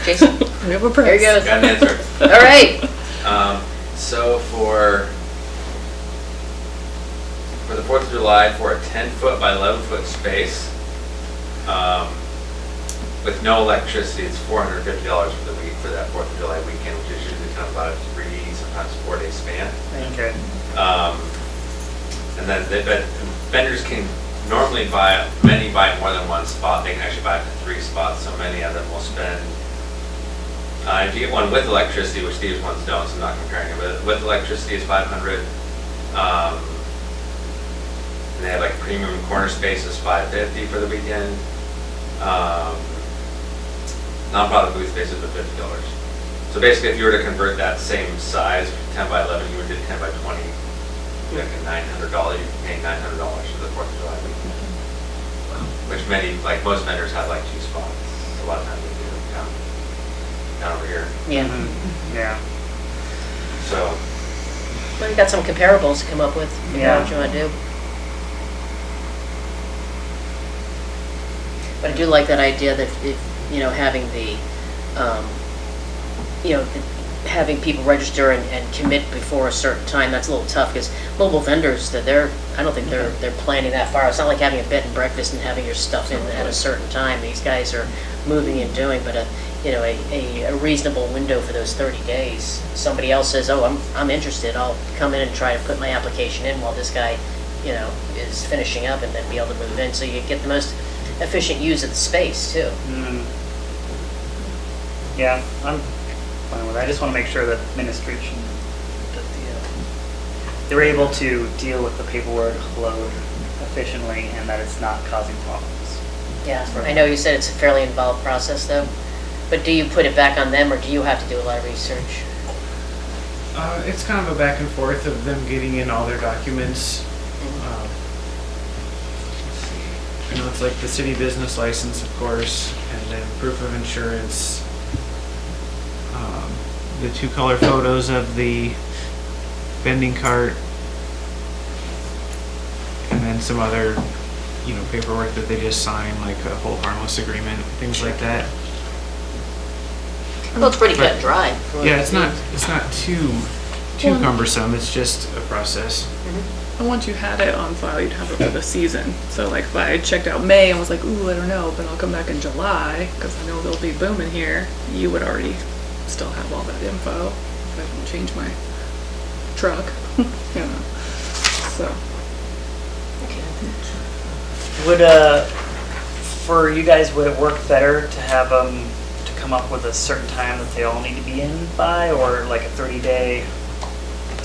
Speaker 1: Jason,
Speaker 6: We have a
Speaker 1: here
Speaker 6: press.
Speaker 1: you go.
Speaker 7: Got an answer.
Speaker 1: All right.
Speaker 7: So for the 4th of July, for a 10-foot by 11-foot space, with no electricity, it's $450 for the week, for that 4th of July weekend, which is usually kind of about a 3, sometimes 4-day span.
Speaker 5: Okay.
Speaker 7: And then, but vendors can normally many buy more than one spot. They can actually buy up to 3 spots, so many of them will spend, if you get one with electricity, which these ones don't, so I'm not comparing it, but with electricity it's $500. And they have like premium corner space is $550 for the weekend. Non-profit booth space is $50. So basically, if you were to convert that same size, 10 by 11, you would do 10 by 20. You're looking at $900. You're paying $900 for the 4th of July weekend. Which like most vendors have like 2 spots. A lot of times they do down over here.
Speaker 1: Yeah.
Speaker 5: Yeah.
Speaker 7: So,
Speaker 1: Well, you got some comparables to come up with, you know,
Speaker 5: Yeah.
Speaker 1: what you want to do. But I do like that idea that if, you know, having the, you know, having people register and commit before a certain time, that's a little tough, because mobile vendors, I don't think they're planning that far. It's not like having a bed and breakfast and having your stuff in at a certain time. These guys are moving and doing, but you know, a reasonable window for those 30 days. Somebody else says, oh, I'm interested, I'll come in and try to put my application in while this guy, you know, is finishing up, and then be able to move in, so you get the most efficient use of the space too.
Speaker 5: Yeah, I'm fine with that. I just want to make sure that administration, that they're able to deal with the paperwork load efficiently and that it's not causing problems.
Speaker 1: Yeah, I know you said it's a fairly involved process though, but do you put it back on them, or do you have to do a lot of research?
Speaker 4: It's kind of a back and forth of them getting in all their documents. Let's see. I know it's like the city business license, of course, and then proof of insurance. The 2 color photos of the vending cart, and then some other, paperwork that they just sign, like a hold harmless agreement, things like that.
Speaker 1: Well, it's pretty cut and dry.
Speaker 4: Yeah, it's not too
Speaker 6: Well-
Speaker 4: cumbersome. It's just a process.
Speaker 6: And once you had it on file, you'd have it for the season. So like if I checked out May and was like, ooh, I don't know, but I'll come back in July because I know they'll be booming here, you would already still have all that info if I don't change my truck, So,
Speaker 5: Would, for you guys, would it work better to have them to come up with a certain time that they all need to be in by, or like a 30-day?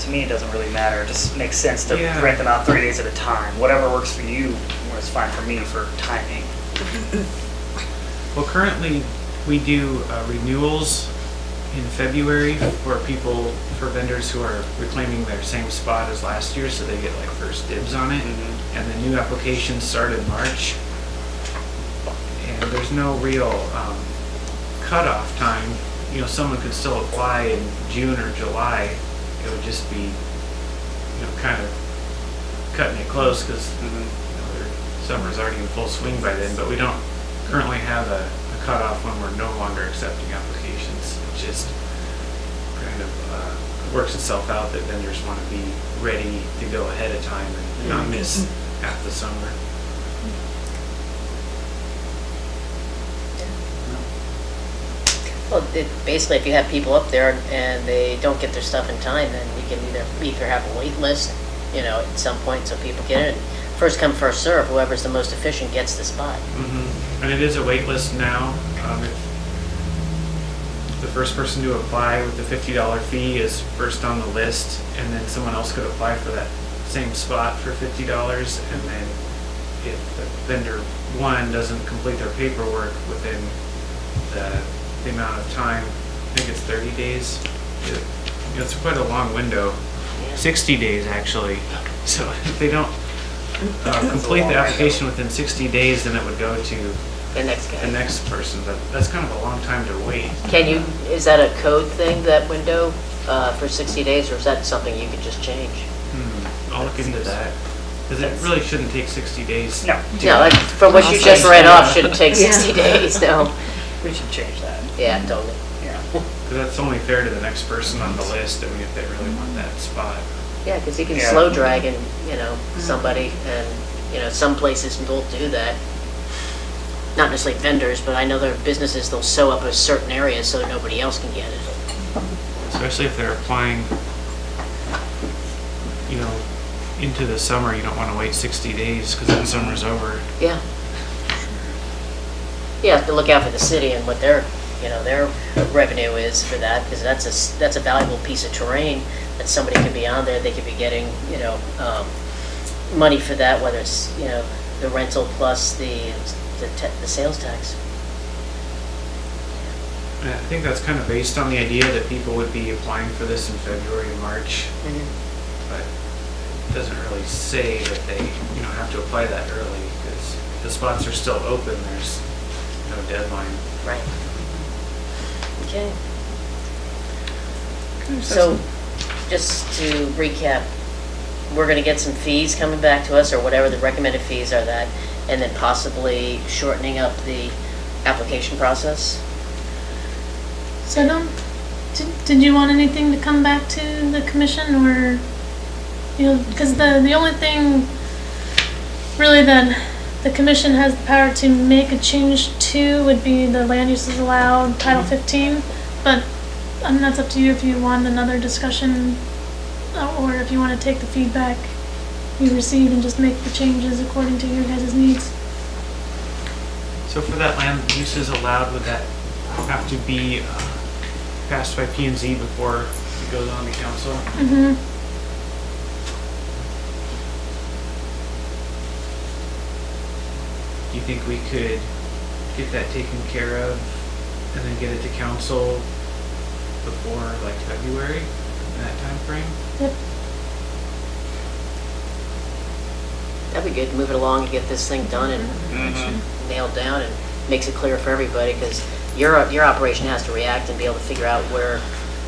Speaker 5: To me, it doesn't really matter. It just makes sense to
Speaker 4: Yeah.
Speaker 5: rent them out 30 days at a time. Whatever works for you works fine for me for timing.
Speaker 4: Well, currently, we do renewals in February for vendors who are reclaiming their same spot as last year, so they get like first dibs on it. And the new applications start in March. And there's no real cutoff time. Someone could still apply in June or July. It would just be, kind of cutting it close because their summer's already in full swing by then. But we don't currently have a cutoff when we're no longer accepting applications. It just kind of works itself out that vendors want to be ready to go ahead of time and not miss half the summer.
Speaker 1: Well, basically, if you have people up there and they don't get their stuff in time, then you can either have a wait list, at some point so people get in. First come, first serve. Whoever's the most efficient gets the spot.
Speaker 4: And it is a wait list now. If the first person to apply with the $50 fee is first on the list, and then someone else could apply for that same spot for $50, and then if the vendor one doesn't complete their paperwork within the amount of time, I think it's 30 days. It's quite a long window, 60 days actually. So if they don't complete the application within 60 days, then it would go to
Speaker 1: The next
Speaker 4: the
Speaker 1: guy.
Speaker 4: next person, but that's kind of a long time to wait.
Speaker 1: Is that a code thing, that window, for 60 days, or is that something you could just change?
Speaker 4: I'll look into that, because it really shouldn't take 60 days.
Speaker 5: No,
Speaker 1: No, like, from what you just read off, shouldn't take 60 days, no.
Speaker 5: we should change that.
Speaker 1: Yeah, totally.
Speaker 5: Yeah.
Speaker 4: Because that's only fair to the next person on the list, I mean, if they really want that spot.
Speaker 1: Yeah, because you can
Speaker 5: Yeah.
Speaker 1: slow drag and, somebody, and, some places will do that. Not necessarily vendors, but I know there are businesses, they'll sew up a certain area so nobody else can get it.
Speaker 4: Especially if they're applying, into the summer, you don't want to wait 60 days, because then summer's over.
Speaker 1: Yeah. You have to look out for the city and what their revenue is for that, because that's a valuable piece of terrain that somebody could be on there, they could be getting, money for that, whether it's, the rental plus the sales tax.
Speaker 4: And I think that's kind of based on the idea that people would be applying for this in February and March, but it doesn't really say that they, have to apply that early, because if the spots are still open, there's no deadline.
Speaker 1: Right. Okay,
Speaker 6: Can I just have
Speaker 1: so
Speaker 6: some-
Speaker 1: just to recap, we're gonna get some fees coming back to us, or whatever the recommended fees are that, and then possibly shortening up the application process.
Speaker 2: So did you want anything to come back to the commission, or, because the only thing really that the commission has the power to make a change to would be the land uses allowed, Title 15, but that's up to you if you want another discussion, or if you want to take the feedback you received and just make the changes according to your guys' needs.
Speaker 4: So for that land uses allowed, would that have to be passed by P&Z before it goes on to council?
Speaker 2: Mm-hmm.
Speaker 4: Do you think we could get that taken care of and then get it to council before like February? in that timeframe.
Speaker 2: Yep.
Speaker 1: That'd be good, to move it along and get this thing done and nailed down, and makes it clear for everybody, because your operation has to react and be able to figure out where,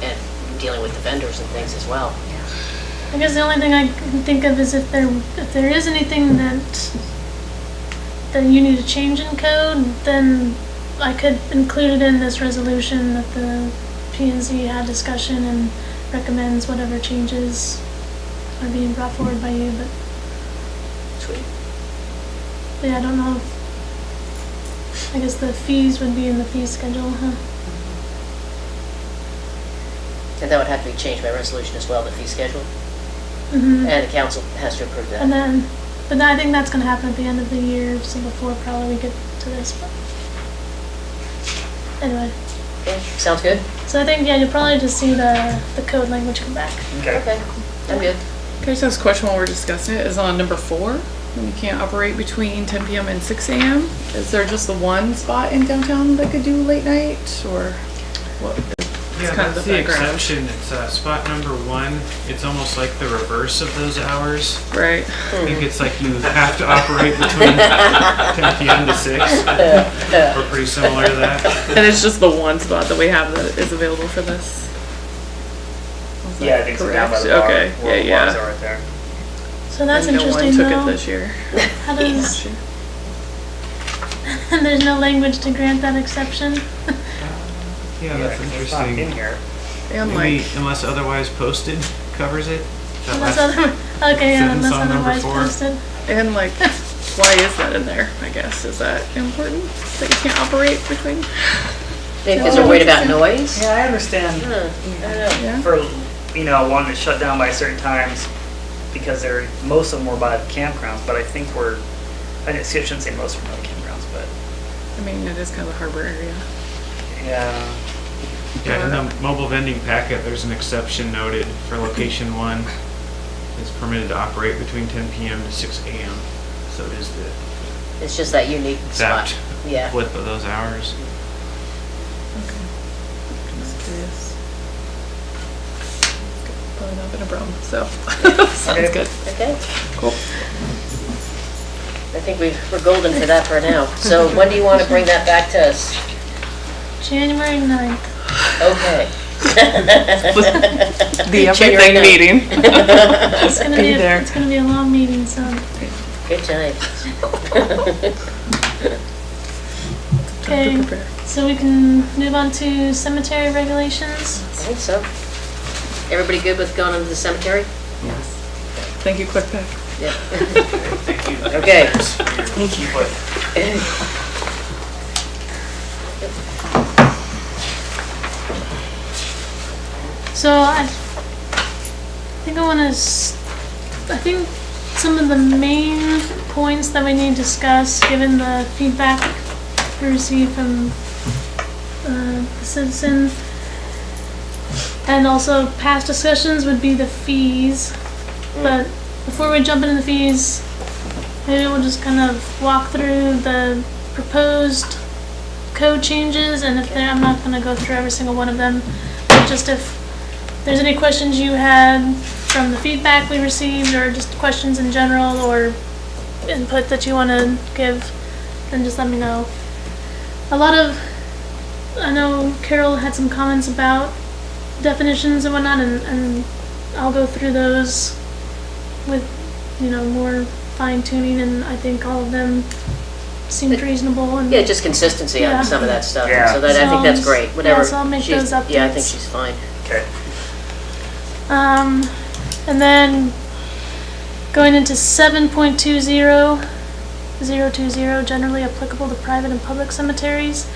Speaker 1: and dealing with the vendors and things as well.
Speaker 2: I guess the only thing I can think of is if there is anything that you need to change in code, then I could include it in this resolution that the P&Z had discussion and recommends whatever changes are being brought forward by you, but
Speaker 1: Sweet.
Speaker 2: yeah, I don't know if, I guess the fees would be in the fee schedule, huh?
Speaker 1: And that would have to be changed by resolution as well, the fee schedule,
Speaker 2: Mm-hmm.
Speaker 1: and the council has to approve
Speaker 2: And
Speaker 1: that.
Speaker 2: then, but I think that's gonna happen at the end of the year, so before probably we get to this, but anyway.
Speaker 1: Okay, sounds good?
Speaker 2: So I think, yeah, you'll probably just see the code language come back.
Speaker 1: Okay, I'm good.
Speaker 6: Can I just ask a question while we're discussing it? Is on number 4, when you can't operate between 10 p.m. and 6 a.m. Is there just the one spot in downtown that could do late night, or what?
Speaker 4: Yeah,
Speaker 6: kind of
Speaker 4: that's
Speaker 6: the
Speaker 4: the
Speaker 6: background.
Speaker 4: exception. It's spot number 1. It's almost like the reverse of those hours.
Speaker 6: Right.
Speaker 4: I think it's like you have to operate between 10 p.m. to 6. We're pretty similar to that.
Speaker 6: And it's just the one spot that we have that is available for this? Is that
Speaker 5: Yeah, I think so, down by the bar.
Speaker 6: Okay,
Speaker 5: where the
Speaker 6: yeah,
Speaker 5: bars
Speaker 6: yeah.
Speaker 5: are right there.
Speaker 2: So that's
Speaker 6: And
Speaker 2: interesting
Speaker 6: no one took
Speaker 2: though.
Speaker 6: it this year.
Speaker 2: How does, and there's no language to grant that exception?
Speaker 4: Yeah, that's
Speaker 5: 'cause it's not in
Speaker 4: interesting.
Speaker 5: here.
Speaker 6: And
Speaker 4: Maybe
Speaker 6: like,
Speaker 4: unless otherwise posted covers it. That
Speaker 2: Unless
Speaker 4: last-
Speaker 2: okay, yeah,
Speaker 4: sentence
Speaker 2: unless
Speaker 4: on number
Speaker 2: otherwise
Speaker 4: 4.
Speaker 2: posted.
Speaker 6: and like, why is that in there, I guess? Is that important, that you can't operate between?
Speaker 1: Maybe because they're worried about noise?
Speaker 5: Yeah, I understand.
Speaker 1: I don't know.
Speaker 6: Yeah.
Speaker 5: For, wanting to shut down by certain times, because most of them were by the campgrounds, but I think I shouldn't say most of them are by the campgrounds, but,
Speaker 6: I mean, it is kind of a harbor area.
Speaker 5: yeah.
Speaker 4: Yeah, in the mobile vending packet, there's an exception noted for location 1. It's permitted to operate between 10 p.m. to 6 a.m. So it is the
Speaker 1: It's just that unique spot.
Speaker 4: exact
Speaker 1: Yeah.
Speaker 4: flip of those hours.
Speaker 6: Okay. Just curious. Probably not been a problem, so, sounds good.
Speaker 1: Okay.
Speaker 6: Cool.
Speaker 1: I think we're golden for that for now. So when do you want to bring that back to us?
Speaker 2: January 9th.
Speaker 1: Okay.
Speaker 6: The
Speaker 1: January
Speaker 6: everything
Speaker 1: 9th.
Speaker 6: meeting.
Speaker 2: It's gonna
Speaker 6: Be there.
Speaker 2: it's gonna be a long meeting, so.
Speaker 1: Good times.
Speaker 6: Time
Speaker 2: Okay,
Speaker 6: to prepare.
Speaker 2: so we can move on to cemetery regulations.
Speaker 1: I think so. Everybody good with going into the cemetery?
Speaker 6: Thank you, Quick Pack.
Speaker 1: Yeah.
Speaker 5: Thank you.
Speaker 1: Okay.
Speaker 5: Thank you.
Speaker 2: So I think I think some of the main points that we need to discuss, given the feedback we received from the citizen, and also past discussions, would be the fees. But before we jump into the fees, maybe we'll just kind of walk through the proposed code changes, and I'm not gonna go through every single one of them, but just if there's any questions you had from the feedback we received, or just questions in general, or input that you wanna give, then just let me know. I know Carol had some comments about definitions and whatnot, and I'll go through those with, more fine tuning, and I think all of them seemed reasonable, and.
Speaker 1: Yeah, just consistency on
Speaker 2: Yeah.
Speaker 1: some of that stuff.
Speaker 5: Yeah.
Speaker 1: So that, I think that's great. Whatever.
Speaker 2: So I'll make
Speaker 1: she's-
Speaker 2: those
Speaker 1: Yeah, I think
Speaker 2: updates.
Speaker 1: she's fine.
Speaker 5: Okay.
Speaker 2: And then going into 7.20, 020, generally applicable to private and public cemeteries.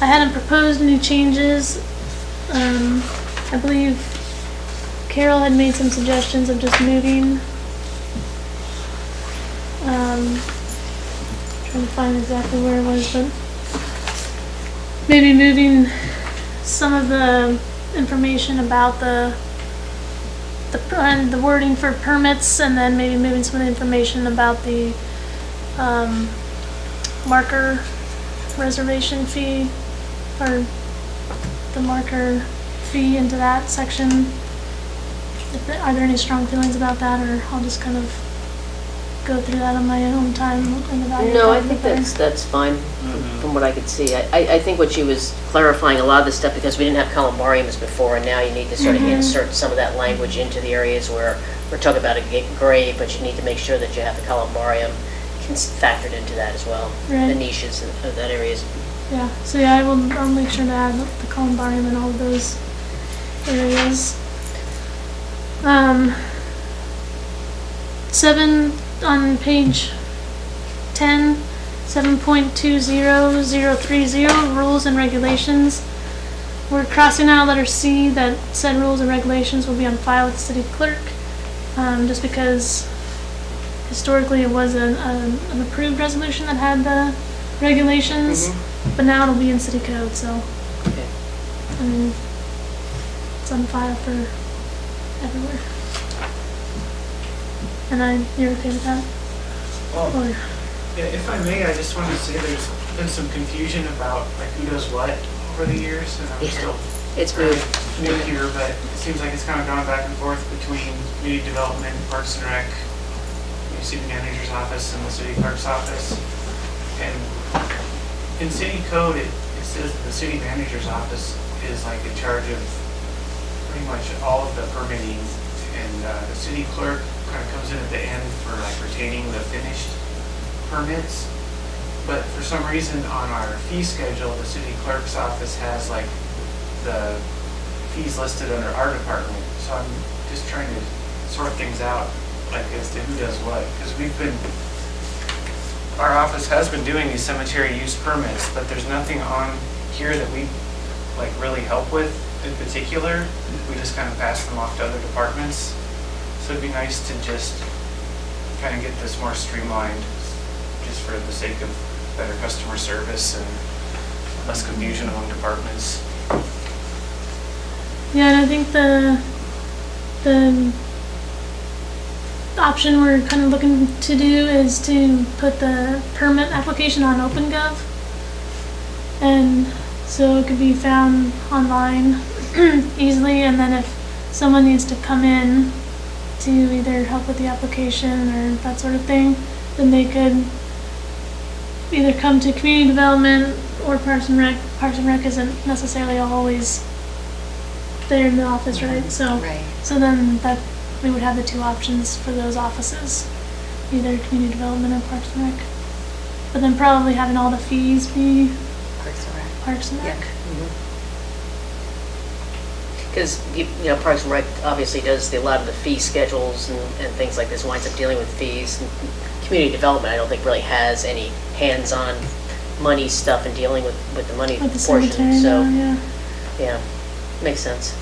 Speaker 2: I hadn't proposed any changes. I believe Carol had made some suggestions of just moving. Trying to find exactly where it was, but maybe moving some of the information about the wording for permits, and then maybe moving some of the information about the marker reservation fee, or the marker fee into that section. are there any strong feelings about that, or I'll just kind of go through that on my own time and evaluate?
Speaker 1: No, I
Speaker 2: that
Speaker 1: think
Speaker 2: better?
Speaker 1: that's fine from what I could see. I think what she was clarifying a lot of this stuff, because we didn't have columbariums before, and now you need to sort of insert some of that language into the areas where we're talking about a grade, but you need to make sure that you have the columbarium factored into that as well.
Speaker 2: Right.
Speaker 1: The niches of that areas.
Speaker 2: Yeah, so yeah, I'll make sure to add the columbarium in all of those areas. 7 on page 10, 7.20030, rules and regulations. We're crossing out letter C, that said rules and regulations will be on file with the city clerk, just because historically it was an approved resolution that had the regulations, but now it'll be in city code, so
Speaker 1: Okay.
Speaker 2: I mean, it's on file for everywhere. And you're okay with that?
Speaker 9: Well,
Speaker 2: Or,
Speaker 9: yeah, if I may, I just wanted to say there's been some confusion about like who does what over the years, and I'm
Speaker 1: Yeah.
Speaker 9: still
Speaker 1: It's
Speaker 9: fairly
Speaker 1: moved.
Speaker 9: new here, but it seems like it's kind of gone back and forth between community development, Parks and Rec, the city manager's office, and the city clerk's office. And in city code, it says that the city manager's office is like in charge of pretty much all of the permitting, and the city clerk kind of comes in at the end for like retaining the finished permits. But for some reason on our fee schedule, the city clerk's office has like the fees listed under our department. So I'm just trying to sort things out, like as to who does what, because our office has been doing these cemetery use permits, but there's nothing on here that we like really help with in particular. We just kind of pass them off to other departments. So it'd be nice to just kind of get this more streamlined, just for the sake of better customer service and less confusion among departments.
Speaker 2: yeah, and I think the option we're kind of looking to do is to put the permit application on OpenGov. And so it could be found online easily, and then if someone needs to come in to either help with the application or that sort of thing, then they could either come to community development or Parks and Rec. Parks and Rec isn't necessarily always there in the office, right? So,
Speaker 3: Right.
Speaker 2: so then that we would have the two options for those offices, either community development or Parks and Rec. But then probably having all the fees be
Speaker 3: Parks and Rec.
Speaker 2: Parks and Rec.
Speaker 1: Because, Parks and Rec obviously does a lot of the fee schedules and things like this, winds up dealing with fees. And community development, I don't think really has any hands-on money stuff and dealing with the money
Speaker 2: With the
Speaker 1: portion.
Speaker 2: cemetery
Speaker 1: So,
Speaker 2: now, yeah.
Speaker 1: yeah, makes sense.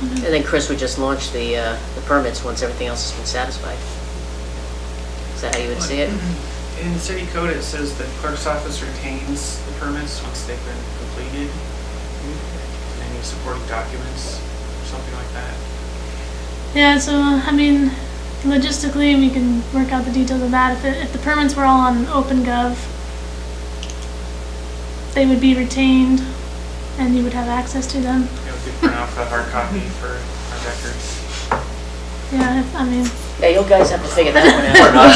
Speaker 1: And then Chris would just launch the permits once everything else has been satisfied. Is that how you would see it?
Speaker 9: In city code, it says the clerk's office retains the permits once they've been completed. And any supporting documents, or something like that.
Speaker 2: Yeah, so, I mean, logistically, we can work out the details of that. If the permits were all on OpenGov, they would be retained, and you would have access to them.
Speaker 9: We could print off a hard copy for our records.
Speaker 2: Yeah,
Speaker 1: Yeah, you guys have to figure that one
Speaker 7: Or
Speaker 1: out.
Speaker 7: not.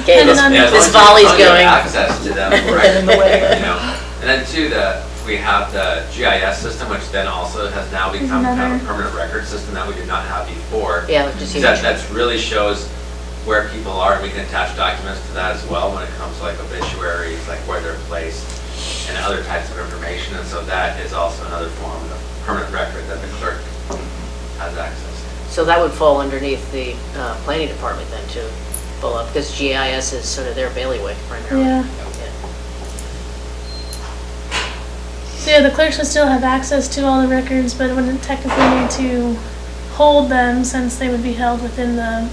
Speaker 1: Okay,
Speaker 2: depending on
Speaker 7: Yeah, as
Speaker 1: this
Speaker 7: long as you
Speaker 1: volley's
Speaker 7: have
Speaker 1: going.
Speaker 7: access to them, right? And then too, we have the GIS system, which then also has now become kind of a
Speaker 2: Another-
Speaker 7: permanent record system that we did not have before.
Speaker 1: Yeah, which is huge.
Speaker 7: That really shows where people are, and we can attach documents to that as well when it comes to like obituaries, like where they're placed, and other types of information. And so that is also another form of permanent record that the clerk has access to.
Speaker 1: So that would fall underneath the planning department then to pull up, because GIS is sort of their bailiwick primarily.
Speaker 2: Yeah. So yeah, the clerks would still have access to all the records, but wouldn't technically need to hold them since they would be held within the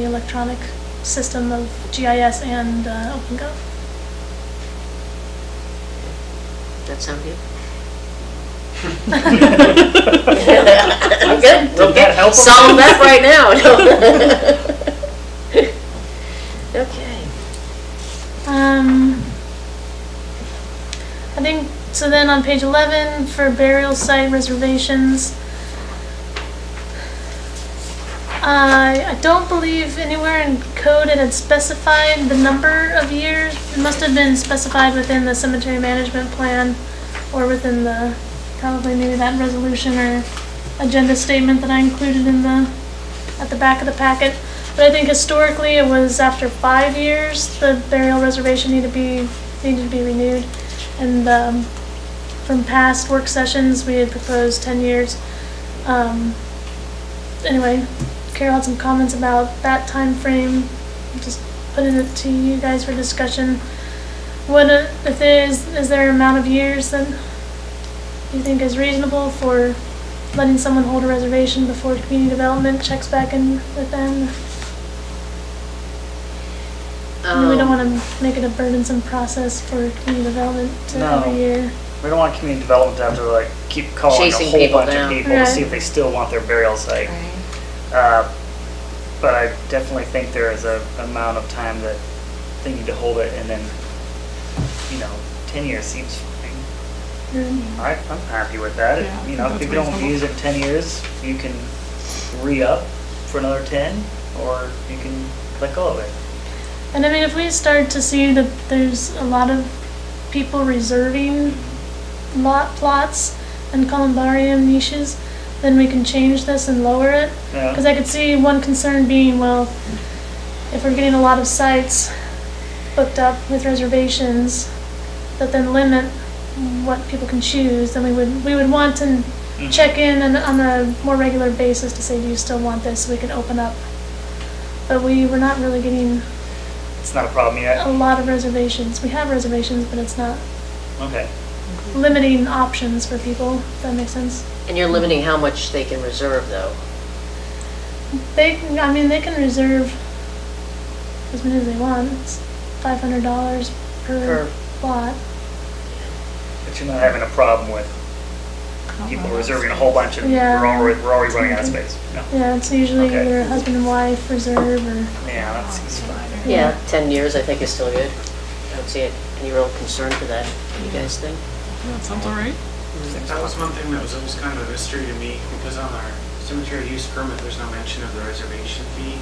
Speaker 2: electronic system of GIS and OpenGov.
Speaker 1: That sound good? I'm good.
Speaker 5: Did that help 'em?
Speaker 1: Solve that right now. Okay.
Speaker 2: I think, so then then on page 11, for burial site reservations, I don't believe anywhere in code it had specified the number of years. It must have been specified within the cemetery management plan or within the, probably maybe that resolution or agenda statement that I included in at the back of the packet. But I think historically it was after 5 years, the burial reservation needed to be renewed. And from past work sessions, we had proposed 10 years. Anyway, Carol had some comments about that time frame. Just putting it to you guys for discussion. What if is there an amount of years that you think is reasonable for letting someone hold a reservation before community development checks back in with them? We don't want to make it a burdensome process for community development every year.
Speaker 5: We don't want community development to have to like keep calling
Speaker 1: Chasing
Speaker 5: a whole
Speaker 1: people
Speaker 5: bunch
Speaker 1: down.
Speaker 5: of people to see if they still want their burial site.
Speaker 3: Right.
Speaker 5: But I definitely think there is a amount of time that they need to hold it, and then, 10 years seems fine. I'm happy with that.
Speaker 6: Yeah, I think
Speaker 5: If
Speaker 6: that's
Speaker 5: you don't
Speaker 6: reasonable.
Speaker 5: use it in 10 years, you can re-up for another 10, or you can let go of it.
Speaker 2: And I mean, if we start to see that there's a lot of people reserving lot plots and columbarium niches, then we can change this and lower it. Because I could see one concern being, well, if we're getting a lot of sites booked up with reservations that then limit what people can choose, then we would want to check in and on a more regular basis to say, do you still want this, so we can open up. But we're not really getting
Speaker 5: It's not a problem yet.
Speaker 2: a lot of reservations. We have reservations, but it's not
Speaker 5: Okay.
Speaker 2: limiting options for people, if that makes sense.
Speaker 1: And you're limiting how much they can reserve, though.
Speaker 2: They can reserve as many as they want. It's $500 per plot.
Speaker 5: But you're not having a problem with people reserving a whole bunch and
Speaker 2: Yeah.
Speaker 5: we're already running out of space. No.
Speaker 2: Yeah, it's usually
Speaker 5: Okay.
Speaker 2: either a husband and wife reserve or,
Speaker 5: Yeah, that seems fine.
Speaker 1: Yeah, 10 years I think is still good. I don't see any real concern for that. What do you guys think?
Speaker 6: That sounds all right.
Speaker 9: That was one thing that was always kind of a mystery to me, because on our cemetery use permit, there's no mention of the reservation fee.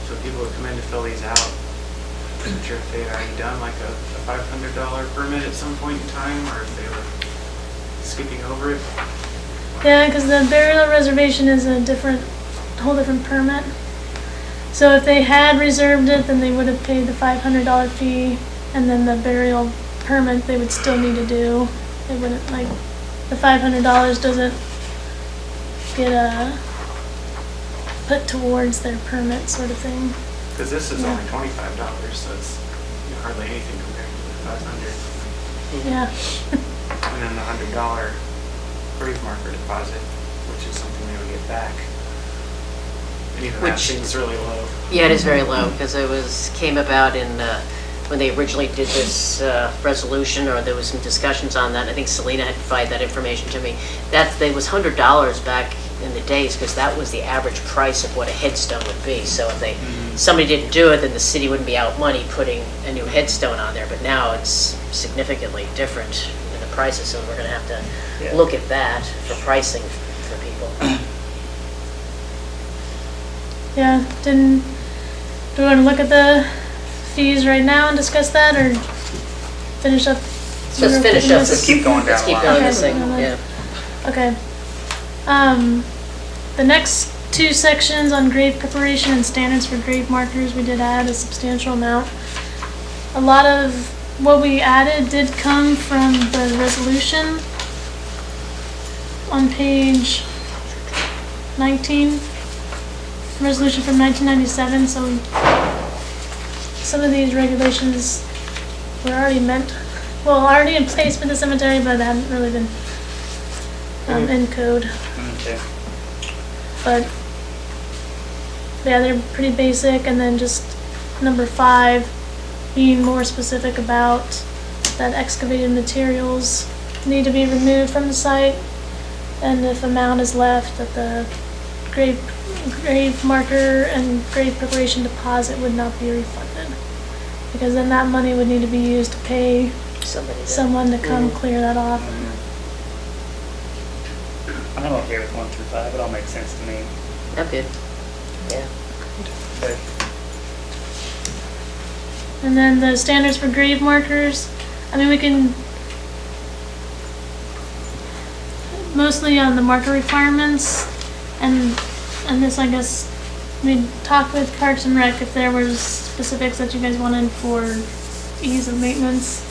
Speaker 9: So people would come in to fill these out. I'm not sure if they had already done like a $500 permit at some point in time, or if they were skipping over it.
Speaker 2: yeah, because the burial reservation is a whole different permit. So if they had reserved it, then they would have paid the $500 fee, and then the burial permit they would still need to do. They wouldn't, the $500 doesn't get put towards their permit sort of thing.
Speaker 9: Because this is
Speaker 2: Yeah.
Speaker 9: only $25, so it's hardly anything compared to the 500.
Speaker 2: Yeah.
Speaker 9: And then the $100 grave marker deposit, which is something they would get back. And even that
Speaker 1: Which-
Speaker 9: seems really low.
Speaker 1: Yeah, it is very low, because came about in, when they originally did this resolution, or there was some discussions on that. I think Selena had provided that information to me. It was $100 back in the days, because that was the average price of what a headstone would be. So if somebody didn't do it, then the city wouldn't be out money putting a new headstone on there. But now it's significantly different in the prices, so we're going to have to
Speaker 5: Yeah.
Speaker 1: look at that for pricing for people.
Speaker 2: Yeah, do we want to look at the fees right now and discuss that, or finish up?
Speaker 1: Let's finish up.
Speaker 5: Just keep going down
Speaker 1: Let's
Speaker 5: the
Speaker 1: keep
Speaker 5: line.
Speaker 1: going
Speaker 2: Okay.
Speaker 1: this thing, yeah.
Speaker 2: Okay. The next two sections on grave preparation and standards for grave markers, we did add a substantial amount. A lot of what we added did come from the resolution on page 19. Resolution from 1997, so some of these regulations were already already in place for the cemetery, but hadn't really been in code.
Speaker 5: Okay.
Speaker 2: But yeah, they're pretty basic, and then just number 5, being more specific about that excavated materials need to be removed from the site, and if a mound is left, that the grave marker and grave preparation deposit would not be refunded, because then that money would need to be used to pay
Speaker 1: Somebody that-
Speaker 2: someone to come
Speaker 1: Mhm.
Speaker 2: clear that off.
Speaker 5: I'm okay with 1 through 5, it all makes sense to me.
Speaker 1: I'm good. Yeah.
Speaker 5: But
Speaker 2: And then the standards for grave markers, I mean, we can, mostly on the marker requirements, and this, I guess, we talked with Parks and Rec if there was specifics that you guys wanted for ease of maintenance.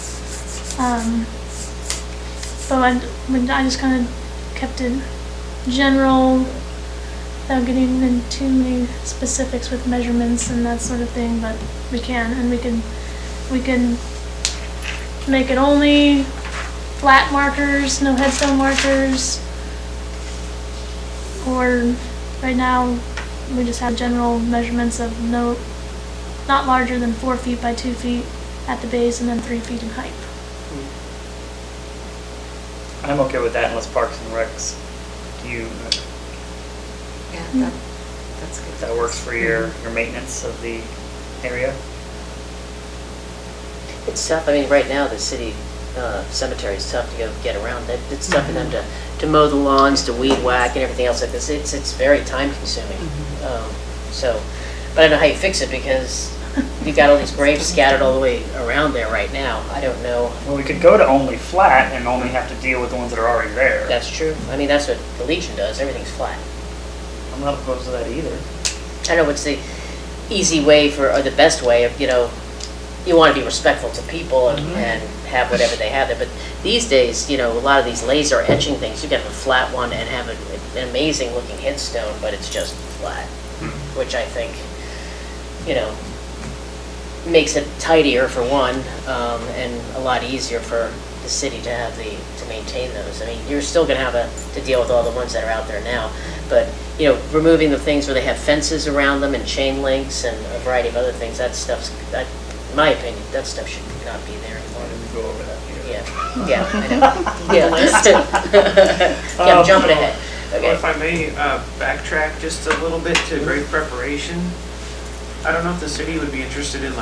Speaker 2: But I just kind of kept it general, without getting into too many specifics with measurements and that sort of thing, but we can, and we can make it only flat markers, no headstone markers. Or, right now, we just have general measurements of not larger than 4 feet by 2 feet at the base and then 3 feet in height.
Speaker 5: I'm okay with that unless Parks and Recs,
Speaker 3: Yeah, that's good.
Speaker 5: if that works for your maintenance of the area.
Speaker 1: It's tough, I mean, right now, the city cemetery is tough to go get around. It's tough for them to mow the lawns, to weed whack and everything else like this. It's very time consuming. So, but I don't know how you fix it because you got all these graves scattered all the way around there right now. I don't know.
Speaker 5: Well, we could go to only flat and only have to deal with the ones that are already there.
Speaker 1: That's true. I mean, that's what the Legion does. Everything's flat.
Speaker 5: I'm not opposed to that either.
Speaker 1: I know it's the easy way or the best way of, you want to be respectful to people and have whatever they have there. But these days, a lot of these laser etching things, you can have a flat one and have an amazing looking headstone, but it's just flat, which I think, makes it tidier for one, and a lot easier for the city to maintain those. I mean, you're still going to have to deal with all the ones that are out there now, but removing the things where they have fences around them and chain links and a variety of other things, that, in my opinion, that stuff should not be there anymore.
Speaker 5: Go over that.
Speaker 1: Yeah, I know. Yeah, I'm jumping ahead.
Speaker 9: Well,
Speaker 1: Okay.
Speaker 9: if I may backtrack just a little bit to grave preparation, I don't know if the city would be interested in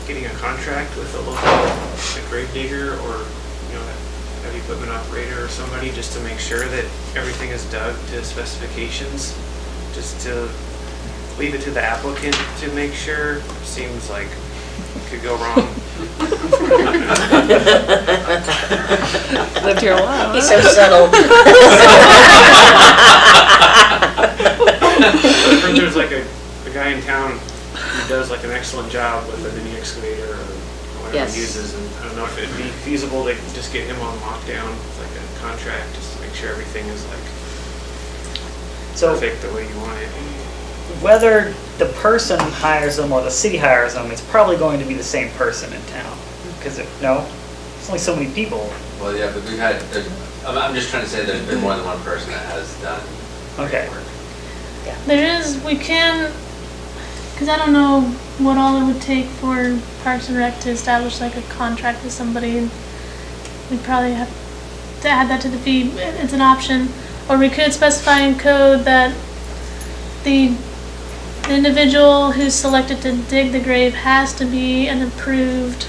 Speaker 9: getting a contract with a local grave digger or heavy equipment operator or somebody just to make sure that everything is dug to specifications, just to leave it to the applicant to make sure. Seems like it could go wrong.
Speaker 6: Lived here a while.
Speaker 1: He's so subtle.
Speaker 9: I heard there's a guy in town who does an excellent job with a mini excavator or whatever
Speaker 1: Yes.
Speaker 9: he uses, and I don't know if it'd be feasible to just get him on lockdown with a contract, just to make sure everything is
Speaker 5: So
Speaker 9: perfect the way you want it.
Speaker 5: whether the person hires them or the city hires them, it's probably going to be the same person in town. Because it's only so many people.
Speaker 7: Well, yeah, but I'm just trying to say there's been more than one person that has done
Speaker 5: Okay.
Speaker 7: work.
Speaker 2: We can, because I don't know what all it would take for Parks and Rec to establish a contract with somebody. And we'd probably have to add that to the fee. It's an option. Or we could specify in code that the individual who's selected to dig the grave has to be an approved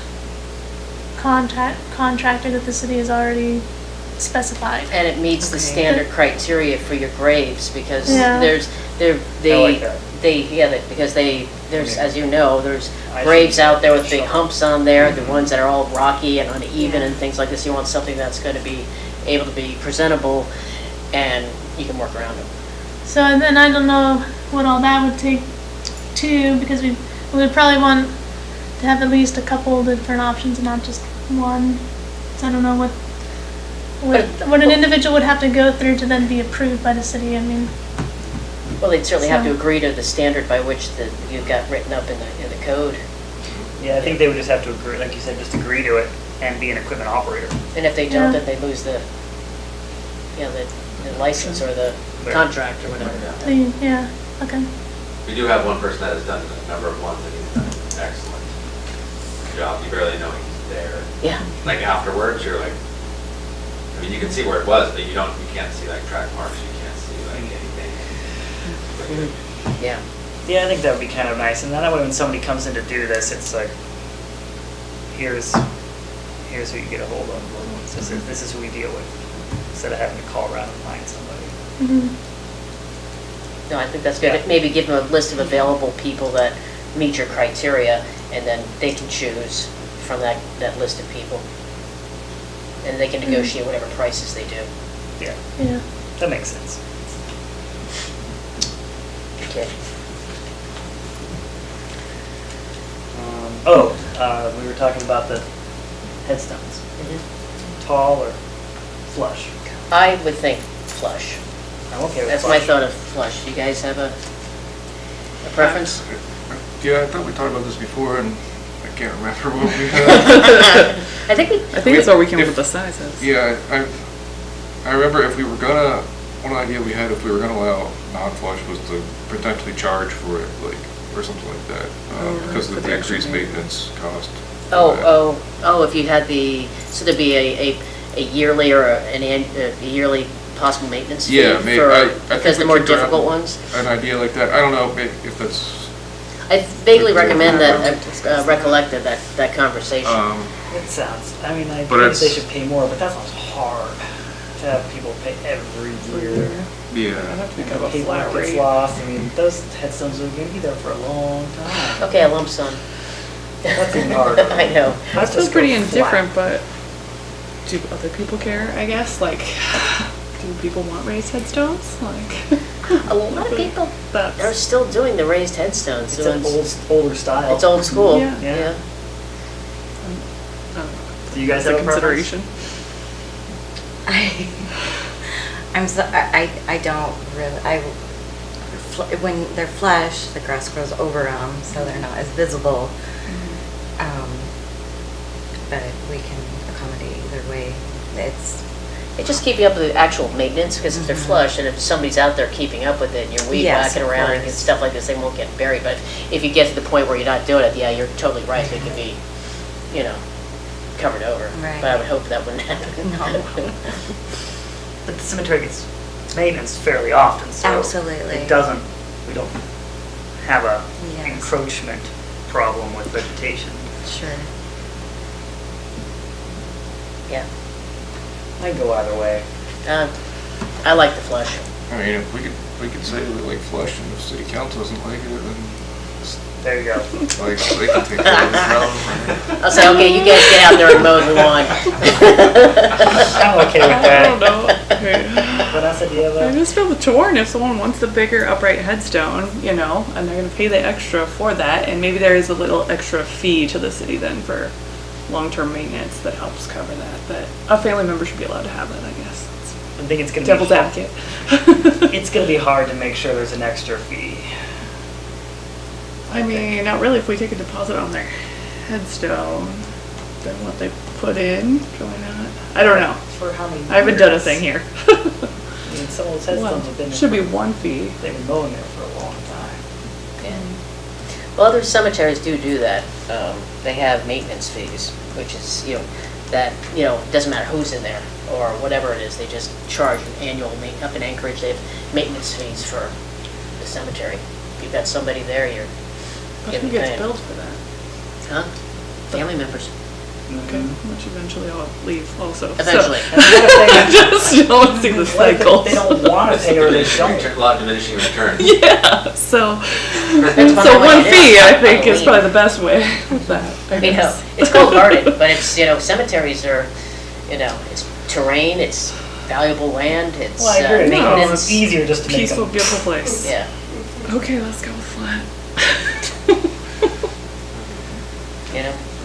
Speaker 2: contractor that the city has already specified.
Speaker 1: And it meets the
Speaker 3: Okay.
Speaker 1: standard criteria for your graves because
Speaker 2: Yeah.
Speaker 1: there's
Speaker 5: I like that.
Speaker 1: because there's, as you know, there's
Speaker 5: I see.
Speaker 1: graves out there with big humps on there, the ones that are all rocky and uneven and things like this. You want something that's going to be able to be presentable and you can work around them.
Speaker 2: So, and then I don't know what all that would take too, because we would probably want to have at least a couple different options and not just one. So I don't know what an individual would have to go through to then be approved by the city. I mean,
Speaker 1: Well, they'd certainly have to
Speaker 2: So-
Speaker 1: agree to the standard by which you've got written up in the code.
Speaker 5: Yeah, I think they would just have to agree, like you said, just agree to it and be an equipment operator.
Speaker 1: And if they don't,
Speaker 2: Yeah.
Speaker 1: then they lose the license or the
Speaker 5: Right.
Speaker 1: contract or whatever.
Speaker 2: yeah, okay.
Speaker 7: We do have one person that has done a number of ones, and he's done an excellent job. You barely know he's there.
Speaker 1: Yeah.
Speaker 7: Afterwards, you're you can see where it was, but you can't see track marks, you can't see anything.
Speaker 1: Yeah.
Speaker 5: Yeah, I think that would be kind of nice. And that way when somebody comes in to do this, it's here's here's who you get a hold of. This is who we deal with, instead of having to call around and find somebody.
Speaker 1: No, I think that's good.
Speaker 5: Yeah.
Speaker 1: Maybe give them a list of available people that meet your criteria, and then they can choose from that list of people. And they can negotiate whatever prices they do.
Speaker 5: Yeah,
Speaker 2: Yeah.
Speaker 5: that makes sense.
Speaker 1: Okay.
Speaker 5: We were talking about the headstones.
Speaker 1: Mhm.
Speaker 5: Tall or flush?
Speaker 1: I would think flush.
Speaker 5: I'm okay with
Speaker 1: That's
Speaker 5: flush.
Speaker 1: my thought of flush. You guys have a preference?
Speaker 8: Yeah, I thought we talked about this before, and I can't remember what we had.
Speaker 1: I think
Speaker 6: I think that's where we came up with the sizes.
Speaker 8: Yeah, I remember if we were gonna, one idea we had, if we were gonna allow non-flush, was to potentially charge for it, like, or something like that, because
Speaker 6: for
Speaker 8: of
Speaker 6: the
Speaker 8: the
Speaker 6: extra
Speaker 8: increased maintenance cost.
Speaker 1: if you had so there'd be a yearly or a yearly possible maintenance fee
Speaker 8: Yeah, maybe, I think
Speaker 1: because the
Speaker 8: we
Speaker 1: more
Speaker 8: kicked around
Speaker 1: difficult ones?
Speaker 8: An idea like that, I don't know if that's,
Speaker 1: I vaguely recommend that, recollected that conversation.
Speaker 5: It sounds, I mean, I
Speaker 8: But
Speaker 5: think they
Speaker 8: it's-
Speaker 5: should pay more, but that sounds hard to have people pay every year.
Speaker 8: yeah.
Speaker 6: I'd have to
Speaker 5: And
Speaker 6: think
Speaker 5: the
Speaker 6: of a flat
Speaker 5: paperwork gets
Speaker 6: rate.
Speaker 5: lost, I mean, those headstones are gonna be there for a long time.
Speaker 1: Okay, a lump sum.
Speaker 5: That's even harder.
Speaker 1: I know.
Speaker 5: Let's
Speaker 6: That's still
Speaker 5: just go
Speaker 6: pretty
Speaker 5: flat.
Speaker 6: indifferent, but do other people care, I guess? Like, do people want raised headstones? Like,
Speaker 1: A lot of people are
Speaker 6: that's,
Speaker 1: still doing the raised headstones.
Speaker 5: It's
Speaker 1: so
Speaker 5: an older style.
Speaker 1: It's old school.
Speaker 6: Yeah.
Speaker 5: Yeah.
Speaker 6: I don't know.
Speaker 5: Do you guys
Speaker 6: It's a
Speaker 5: have a preference?
Speaker 6: consideration.
Speaker 3: I don't really, when they're flush, the grass grows over them, so they're not as visible. But we can accommodate either way.
Speaker 1: It just keep you up with the actual maintenance, because if they're flush, and if somebody's out there keeping up with it, and you're weed
Speaker 3: Yes,
Speaker 1: whacking
Speaker 3: of
Speaker 1: around and
Speaker 3: course.
Speaker 1: stuff like this, they won't get buried. But if you get to the point where you're not doing it, yeah, you're totally right, they could be, covered over.
Speaker 3: Right.
Speaker 1: But I would hope that wouldn't happen.
Speaker 3: No.
Speaker 5: But the cemetery gets maintenance fairly often, so.
Speaker 3: Absolutely.
Speaker 5: We don't have a
Speaker 3: Yes.
Speaker 5: encroachment problem with vegetation.
Speaker 3: Sure.
Speaker 1: Yeah.
Speaker 5: I can go either way.
Speaker 1: I like the flush.
Speaker 8: I mean, if we could say we like flush, and if city council doesn't like it, then
Speaker 5: There you go.
Speaker 8: like they can take care of the problem.
Speaker 1: I'll say, okay, you guys get out there and mow the lawn.
Speaker 5: I'm okay with
Speaker 6: I don't
Speaker 5: that.
Speaker 6: know.
Speaker 5: Vanessa, do you have
Speaker 6: I
Speaker 5: a?
Speaker 6: just feel torn if someone wants the bigger upright headstone, and they're gonna pay the extra for that, and maybe there is a little extra fee to the city then for long-term maintenance that helps cover that, but a family member should be allowed to have that, I guess.
Speaker 5: I think it's gonna
Speaker 6: Devil's
Speaker 5: be.
Speaker 6: advocate.
Speaker 5: It's gonna be hard to make sure there's an extra fee.
Speaker 6: I mean, not really if we take a deposit on their headstone, then what they put in, probably not. I don't know.
Speaker 5: For how many?
Speaker 6: I haven't done a
Speaker 5: years?
Speaker 6: thing here.
Speaker 5: I mean, some of those headstones have been.
Speaker 6: Should be one fee.
Speaker 5: They've been mowing there for a long time.
Speaker 1: Well, other cemeteries do that. They have maintenance fees, which is, doesn't matter who's in there or whatever it is, they just charge an annual, up in Anchorage, they have maintenance fees for the cemetery. If you've got somebody there, you're
Speaker 6: But who
Speaker 1: getting
Speaker 6: gets
Speaker 1: paid.
Speaker 6: billed for that?
Speaker 1: Huh? Family members.
Speaker 6: Okay, which eventually I'll leave also. so-
Speaker 1: Eventually.
Speaker 6: Just don't see the
Speaker 5: What if
Speaker 6: cycle.
Speaker 5: they don't wanna pay or they don't?
Speaker 7: Law of diminishing returns.
Speaker 6: Yeah, so
Speaker 1: Depends upon how
Speaker 6: one
Speaker 1: it is.
Speaker 6: fee I think is
Speaker 1: Halloween.
Speaker 6: probably the best way with that, I guess.
Speaker 1: It's cold hearted, but it's, cemeteries are, it's terrain, it's valuable land, it's
Speaker 5: Well, I agree. No,
Speaker 1: maintenance.
Speaker 5: it's easier just to make
Speaker 6: Peaceful,
Speaker 5: them.
Speaker 6: beautiful place.
Speaker 1: Yeah.
Speaker 6: Okay, let's go with flat.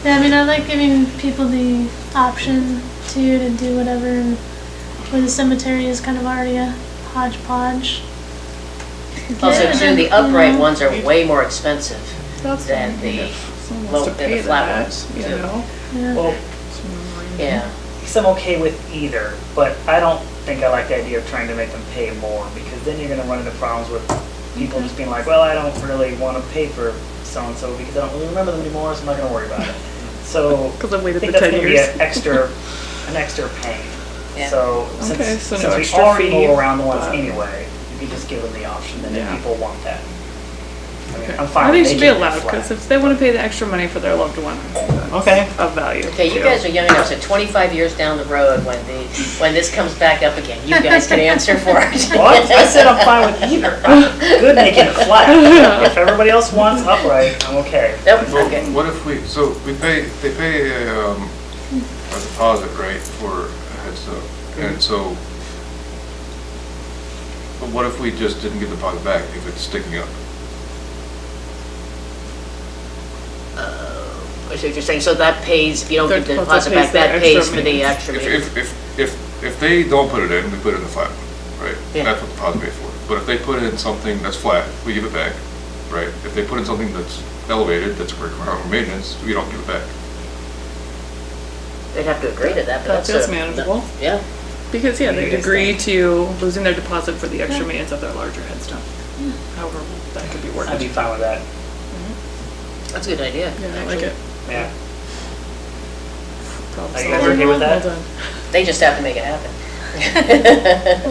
Speaker 2: Yeah, I mean, I like giving people the option to do whatever, and where the cemetery is kind of already a hodgepodge.
Speaker 1: Also,
Speaker 2: Yeah,
Speaker 1: too, the
Speaker 2: yeah.
Speaker 1: upright ones are way more expensive
Speaker 6: That's
Speaker 1: than
Speaker 6: fine
Speaker 1: the
Speaker 6: if someone
Speaker 1: low,
Speaker 6: wants to
Speaker 1: than
Speaker 6: pay
Speaker 1: the flat
Speaker 6: that,
Speaker 1: ones,
Speaker 6: you
Speaker 1: too.
Speaker 6: know?
Speaker 2: Yeah.
Speaker 5: Well,
Speaker 1: Yeah.
Speaker 5: I'm okay with either, but I don't think I like the idea of trying to make them pay more, because then you're gonna run into problems with people just being like, well, I don't really wanna pay for so-and-so because I don't really remember them anymore, so I'm not gonna worry about it. So,
Speaker 6: 'Cause I've
Speaker 5: I
Speaker 6: waited
Speaker 5: think
Speaker 6: for
Speaker 5: that's
Speaker 6: 10
Speaker 5: gonna be
Speaker 6: years.
Speaker 5: an extra pain.
Speaker 1: Yeah.
Speaker 5: So,
Speaker 6: Okay,
Speaker 5: since
Speaker 6: so no
Speaker 5: since we
Speaker 6: extra
Speaker 5: already
Speaker 6: fee,
Speaker 5: go around the ones
Speaker 6: but-
Speaker 5: anyway, you can just give them the option, then if
Speaker 6: Yeah.
Speaker 5: people want that. I'm fine
Speaker 6: I think
Speaker 5: with
Speaker 6: it should be
Speaker 5: making it
Speaker 6: allowed,
Speaker 5: flat.
Speaker 6: because if they want to pay the extra money for their loved one, I think that's
Speaker 5: Okay.
Speaker 6: of value.
Speaker 1: Okay, you
Speaker 6: too.
Speaker 1: guys are young enough, so 25 years down the road, when this comes back up again, you guys can answer for it.
Speaker 5: What? I said I'm fine with either. I'm good making it flat. If everybody else wants upright, I'm okay.
Speaker 1: Nope,
Speaker 8: Well,
Speaker 1: okay.
Speaker 8: what if they pay a deposit, right, for a headstone? And so, but what if we just didn't get the deposit back if it's sticking up?
Speaker 1: I see what you're saying, so that pays, if you don't
Speaker 6: Their
Speaker 1: get the
Speaker 6: deposit
Speaker 1: deposit back,
Speaker 6: pays their
Speaker 1: that pays
Speaker 6: extra
Speaker 1: for the
Speaker 6: maintenance.
Speaker 1: extra maintenance.
Speaker 8: If they don't put it in, we put it in the flat one, right?
Speaker 1: Yeah.
Speaker 8: That's what the deposit pays for. But if they put in something that's flat, we give it back, right? If they put in something that's elevated, that's requiring maintenance, we don't give it back.
Speaker 1: They'd have to agree to that, but
Speaker 6: That
Speaker 1: that's.
Speaker 6: feels
Speaker 1: a-
Speaker 6: manageable.
Speaker 1: Yeah,
Speaker 6: Because, yeah,
Speaker 5: What do you
Speaker 6: they'd
Speaker 5: guys
Speaker 6: agree
Speaker 5: think?
Speaker 6: to losing their deposit for the extra maintenance of their larger headstone. However, that could be
Speaker 5: I'd
Speaker 6: worded.
Speaker 5: be fine with that.
Speaker 1: that's a good idea.
Speaker 6: Yeah, I like
Speaker 1: actually.
Speaker 6: it.
Speaker 5: Yeah.
Speaker 6: Problem
Speaker 5: Are you
Speaker 6: solved.
Speaker 5: guys okay with that?
Speaker 6: Well done.
Speaker 1: They just have to make it happen.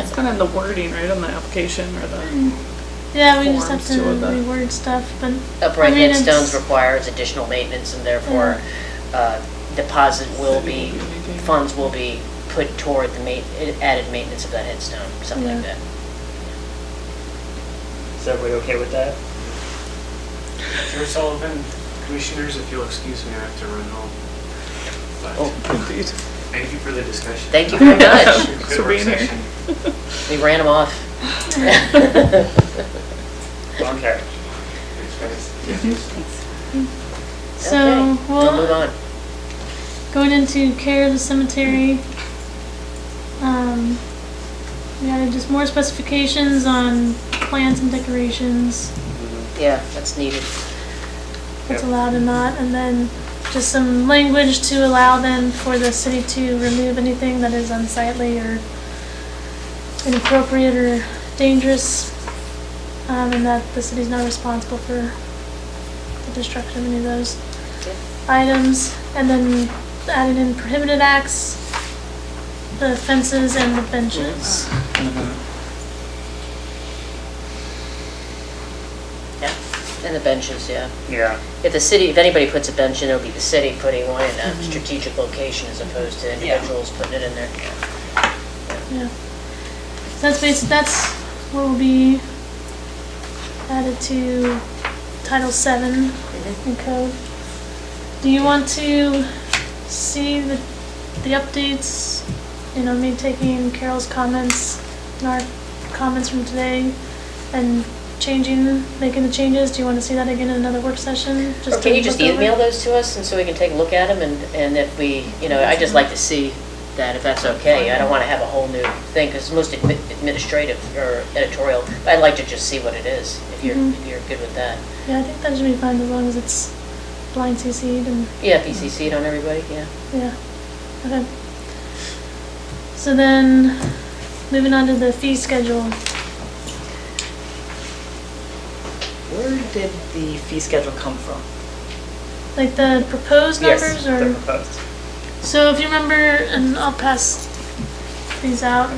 Speaker 6: It's kind of in the wording, right, on the application or the,
Speaker 2: Yeah, we just have
Speaker 6: Forms
Speaker 2: to
Speaker 6: to the-
Speaker 2: reword stuff, but.
Speaker 1: Upright
Speaker 2: I mean,
Speaker 1: headstones
Speaker 2: it's-
Speaker 1: requires additional maintenance, and therefore, deposit will be, funds will be put toward the added maintenance of that headstone, something like
Speaker 2: Yeah.
Speaker 1: that.
Speaker 5: Is everybody okay with that?
Speaker 9: Chair Sullivan, commissioners, if you'll excuse me, I have to run home.
Speaker 1: Oh.
Speaker 9: But
Speaker 6: indeed.
Speaker 9: thank you for the discussion.
Speaker 1: Thank you very much.
Speaker 9: Good
Speaker 6: for
Speaker 9: work
Speaker 6: being here.
Speaker 9: session.
Speaker 1: We ran them off.
Speaker 5: Okay.
Speaker 9: Thanks, guys.
Speaker 2: So,
Speaker 1: Okay, we'll move
Speaker 2: well,
Speaker 1: on.
Speaker 2: going into care of the cemetery, we added just more specifications on plants and decorations,
Speaker 1: Yeah, that's needed.
Speaker 2: what's allowed and not, and then just some language to allow then for the city to remove anything that is unsightly or inappropriate or dangerous, and that the city's not responsible for the destruction of any of those items, and then added in prohibited acts, the fences and the benches.
Speaker 1: Yeah, and the benches, yeah.
Speaker 5: Yeah.
Speaker 1: If the city, if anybody puts a bench in, it'll be the city putting one in a strategic location as opposed to individuals putting it in there.
Speaker 2: Yeah. So that's what will be added to Title VII in code. Do you want to see the updates? You know, me taking Carol's comments and our comments from today and making the changes? Do you want to see that again in another work session?
Speaker 1: Or can you
Speaker 2: to
Speaker 1: just
Speaker 2: look over?
Speaker 1: email those to us and so we can take a look at them and if we, you know, I just like to see that if that's okay. I don't want to have a whole new thing because it's most administrative or editorial. I'd like to just see what it is if you're good with that.
Speaker 2: Yeah, I think that should be fine as long as it's blind CC'd and,
Speaker 1: Yeah, PCC'd on everybody, yeah.
Speaker 2: yeah. Okay. So then, moving on to the fee schedule.
Speaker 5: Where did the fee schedule come from?
Speaker 2: Like the proposed numbers
Speaker 5: Yes,
Speaker 2: or?
Speaker 5: the proposed.
Speaker 2: So if you remember, and I'll pass these out.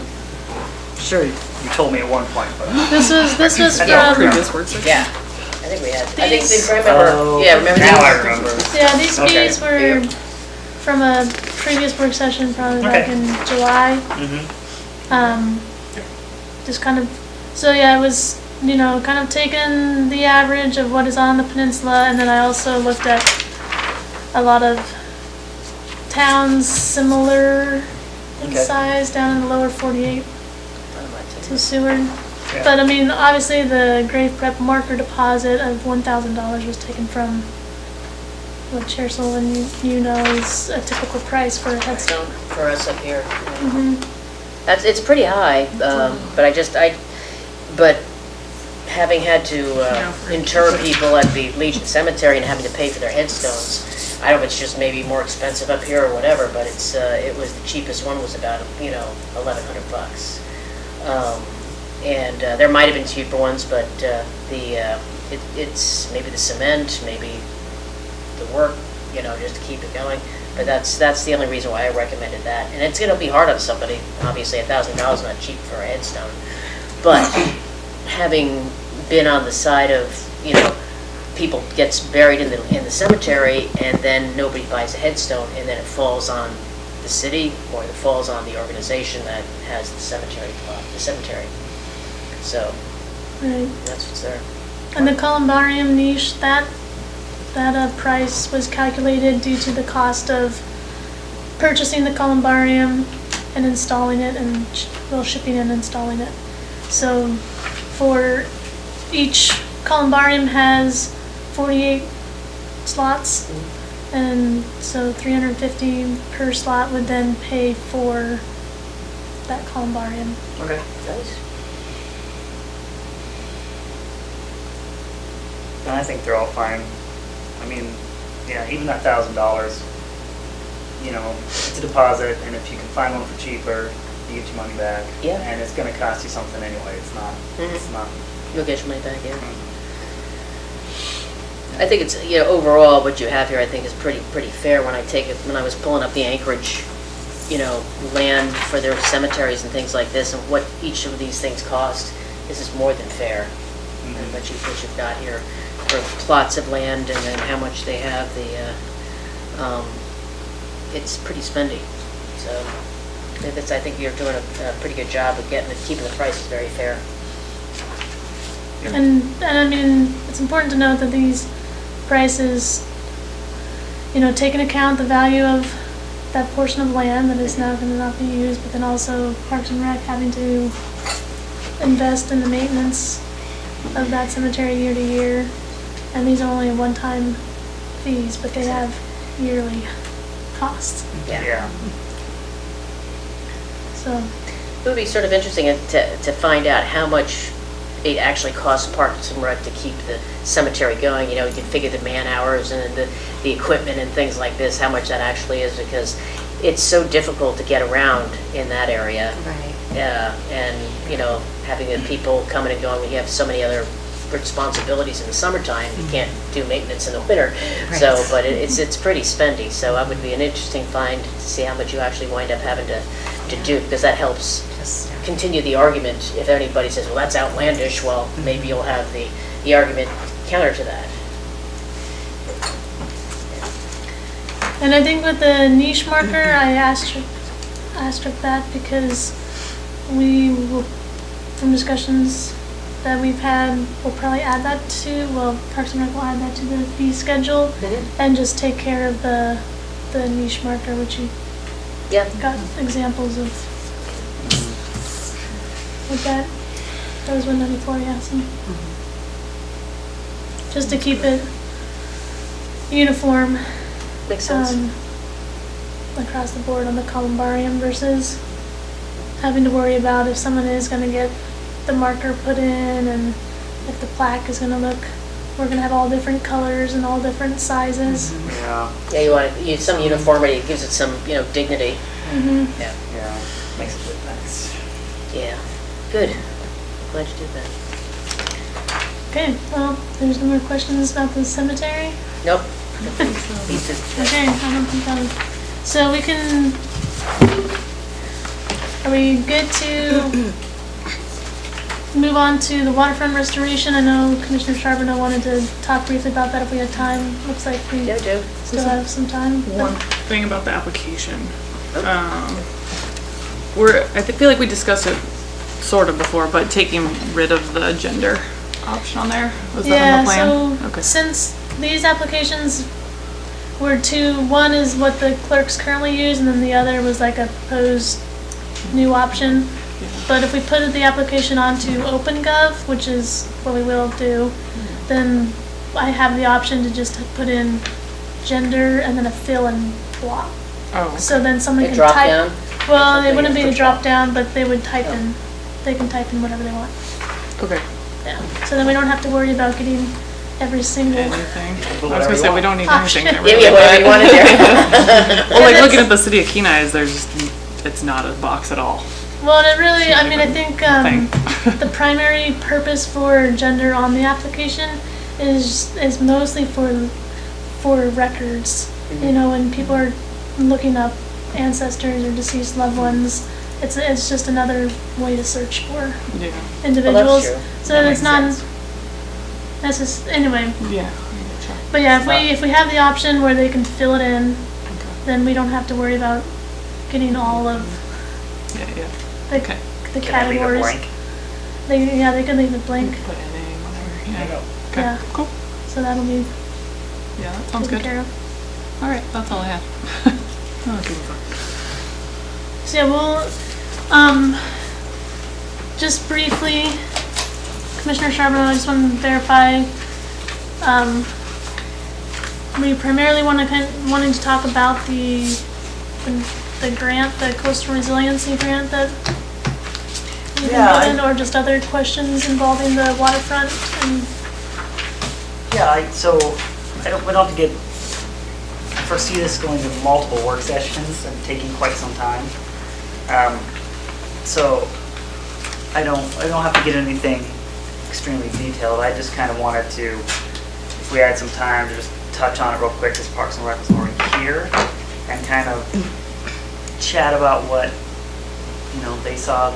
Speaker 5: Sure, you told me at one point, but.
Speaker 2: This was
Speaker 5: I don't
Speaker 2: from,
Speaker 6: previous work session.
Speaker 1: Yeah, I think we had, I think
Speaker 2: These-
Speaker 1: they remember,
Speaker 5: Oh,
Speaker 1: yeah, remember
Speaker 5: Now I
Speaker 1: these?
Speaker 5: remember.
Speaker 2: yeah, these
Speaker 5: Okay.
Speaker 2: fees were from a previous work session, probably back
Speaker 5: Okay.
Speaker 2: in July.
Speaker 5: Mm-hmm.
Speaker 2: Just kind of, so yeah, it was, you know, kind of taking the average of what is on the peninsula, and then I also looked at a lot of towns similar in
Speaker 5: Okay.
Speaker 2: size down in the lower 48 to Seward.
Speaker 5: Yeah.
Speaker 2: But I mean, obviously the grave prep marker deposit of $1,000 was taken from what Chair Sullivan, you know, is a typical price for a headstone.
Speaker 1: For us up here.
Speaker 2: Mhm.
Speaker 1: That's, it's pretty high, but but having had to inter people at the Legion Cemetery and having to pay for their headstones, I don't know if it's just maybe more expensive up here or whatever, but it was the cheapest one was about, you know, $1,100. And there might have been cheaper ones, but it's maybe the cement, maybe the work, you know, just to keep it going. But that's the only reason why I recommended that. And it's going to be hard on somebody. Obviously, $1,000 is not cheap for a headstone. But having been on the side of, you know, people gets buried in the cemetery, and then nobody buys a headstone, and then it falls on the city, or it falls on the organization that has the cemetery plot, the cemetery. So,
Speaker 2: Right.
Speaker 1: that's what's there.
Speaker 2: And the columbarium niche, that price was calculated due to the cost of purchasing the columbarium and installing it and, shipping and installing it. So for each columbarium has 48 slots, and so 350 per slot would then pay for that columbarium.
Speaker 5: Okay.
Speaker 1: Nice.
Speaker 5: And I think they're all fine. I mean, yeah, even $1,000, you know, it's a deposit, and if you can find one for cheaper, you get your money back.
Speaker 1: Yeah.
Speaker 5: And it's gonna cost you something anyway, it's not.
Speaker 1: You'll get your money back, yeah. I think it's, overall, what you have here, I think is pretty fair when I was pulling up the Anchorage, land for their cemeteries and things like this, and what each of these things cost. This is more than fair. And what you've got here for plots of land, and then how much they have, it's pretty spendy. So, I think you're doing a pretty good job of keeping the prices very fair.
Speaker 2: And I mean, it's important to note that these prices, take into account the value of that portion of land that is now going to not be used, but then also Parks and Rec having to invest in the maintenance of that cemetery year to year. And these are only one-time fees, but they have yearly costs.
Speaker 5: Yeah.
Speaker 2: So,
Speaker 1: It would be sort of interesting to find out how much it actually costs Parks and Rec to keep the cemetery going. You can figure the man hours and the equipment and things like this, how much that actually is, because it's so difficult to get around in that area.
Speaker 3: Right.
Speaker 1: And, having the people coming and going, when you have so many other responsibilities in the summertime, you can't do maintenance in the winter.
Speaker 3: Right.
Speaker 1: So, but it's pretty spendy. So that would be an interesting find to see how much you actually wind up having to do, because that helps
Speaker 3: Just,
Speaker 1: continue the argument. If anybody says, well, that's outlandish, well, maybe you'll have the argument counter to that.
Speaker 2: and I think with the niche marker, I asterisk that because we will, from discussions that we've had, we'll probably add that Parks and Rec will add that to the fee schedule and just take care of the niche marker, which you
Speaker 1: Yeah.
Speaker 2: got examples of with that. That was 194, yeah. So. Just to keep it uniform
Speaker 1: Makes sense.
Speaker 2: across the board on the columbarium versus having to worry about if someone is going to get the marker put in and if the plaque is going to look, we're going to have all different colors and all different sizes.
Speaker 5: Yeah.
Speaker 1: Yeah, you want some uniformity. It gives it some, dignity.
Speaker 2: Mm-hmm.
Speaker 1: Yeah.
Speaker 5: Yeah. Makes it look nice.
Speaker 1: Yeah. Good. Glad you did that.
Speaker 2: Okay, well, there's no more questions about the cemetery.
Speaker 1: Nope.
Speaker 2: Okay, I don't think so we can, are we good to move on to the waterfront restoration? I know Commissioner Charbonneau wanted to talk briefly about that if we had time. Looks like we
Speaker 1: Yeah, do.
Speaker 2: still have some time.
Speaker 6: One thing about the application. I feel like we discussed it sort of before, but taking rid of the gender option on there. Was that on the plan?
Speaker 2: So
Speaker 6: Okay.
Speaker 2: since these applications were one is what the clerks currently use, and then the other was like a proposed new option. But if we put the application onto OpenGov, which is what we will do, then I have the option to just put in gender and then a fill-in block.
Speaker 6: Oh, okay.
Speaker 2: So then someone
Speaker 1: A
Speaker 2: can
Speaker 1: drop
Speaker 2: type.
Speaker 1: down?
Speaker 2: Well, it
Speaker 1: Something
Speaker 2: wouldn't be a
Speaker 1: push
Speaker 2: drop
Speaker 1: down.
Speaker 2: down, but they would type in. They can type in whatever they want.
Speaker 6: Okay.
Speaker 1: Yeah.
Speaker 2: So then we don't have to worry about getting every single.
Speaker 6: Anything. I was
Speaker 5: whatever
Speaker 6: gonna
Speaker 5: you
Speaker 6: say, we
Speaker 5: want.
Speaker 6: don't need
Speaker 2: Option.
Speaker 6: anything.
Speaker 1: Yeah, yeah, whatever you want in there.
Speaker 6: Well, like looking at the city of Kenai, it's not a box at all.
Speaker 2: Well, it really, I mean, I think
Speaker 6: Thing.
Speaker 2: the primary purpose for gender on the application is mostly for records. You know, when people are looking up ancestors or deceased loved ones, it's just another way to search for
Speaker 6: Yeah.
Speaker 2: individuals.
Speaker 1: true.
Speaker 2: So
Speaker 5: That
Speaker 2: it's
Speaker 5: makes
Speaker 2: not.
Speaker 5: sense.
Speaker 2: anyway.
Speaker 6: Yeah.
Speaker 2: But yeah, if we have the option where they can fill it in, then we don't have to worry about getting all of
Speaker 6: Yeah.
Speaker 2: the,
Speaker 6: Okay.
Speaker 2: the
Speaker 5: Can I leave it
Speaker 2: categories.
Speaker 5: blank?
Speaker 2: They can leave it blank.
Speaker 6: Put in a whatever. Yeah. Okay.
Speaker 2: Yeah.
Speaker 6: Cool.
Speaker 2: So that'll be
Speaker 6: Yeah, that sounds
Speaker 2: taken
Speaker 6: good.
Speaker 2: care of.
Speaker 6: All right, that's all I had. Oh, that's even fun.
Speaker 2: So yeah, we'll, just briefly, Commissioner Charbonneau, I just want to verify, we primarily wanting to talk about the grant, the coastal resiliency grant that we've been
Speaker 5: Yeah,
Speaker 2: given, or just other questions involving the waterfront and,
Speaker 5: Yeah, so we don't have to get, I foresee this going to multiple work sessions and taking quite some time. So I don't have to get anything extremely detailed. I just kind of wanted to, if we had some time, to just touch on it real quick, because Parks and Rec was already here, and kind of chat about what, they saw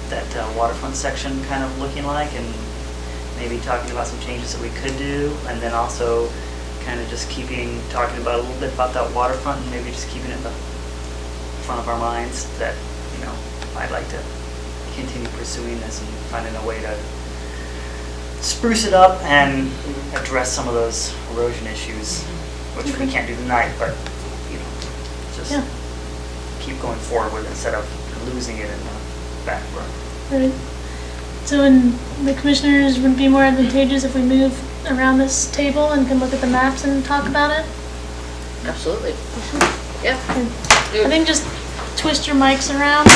Speaker 5: that waterfront section kind of looking like, and maybe talking about some changes that we could do, and then also kind of just talking about a little bit about that waterfront, and maybe just keeping it in the front of our minds that, I'd like to continue pursuing this and finding a way to spruce it up and address some of those erosion issues, which we can't do tonight, but, just
Speaker 2: Yeah.
Speaker 5: keep going forward with it instead of losing it in the back burner.
Speaker 2: right? So, and the commissioners, would it be more advantageous if we move around this table and can look at the maps and talk about it?
Speaker 1: Absolutely. Yeah.
Speaker 2: I think just twist your mics around.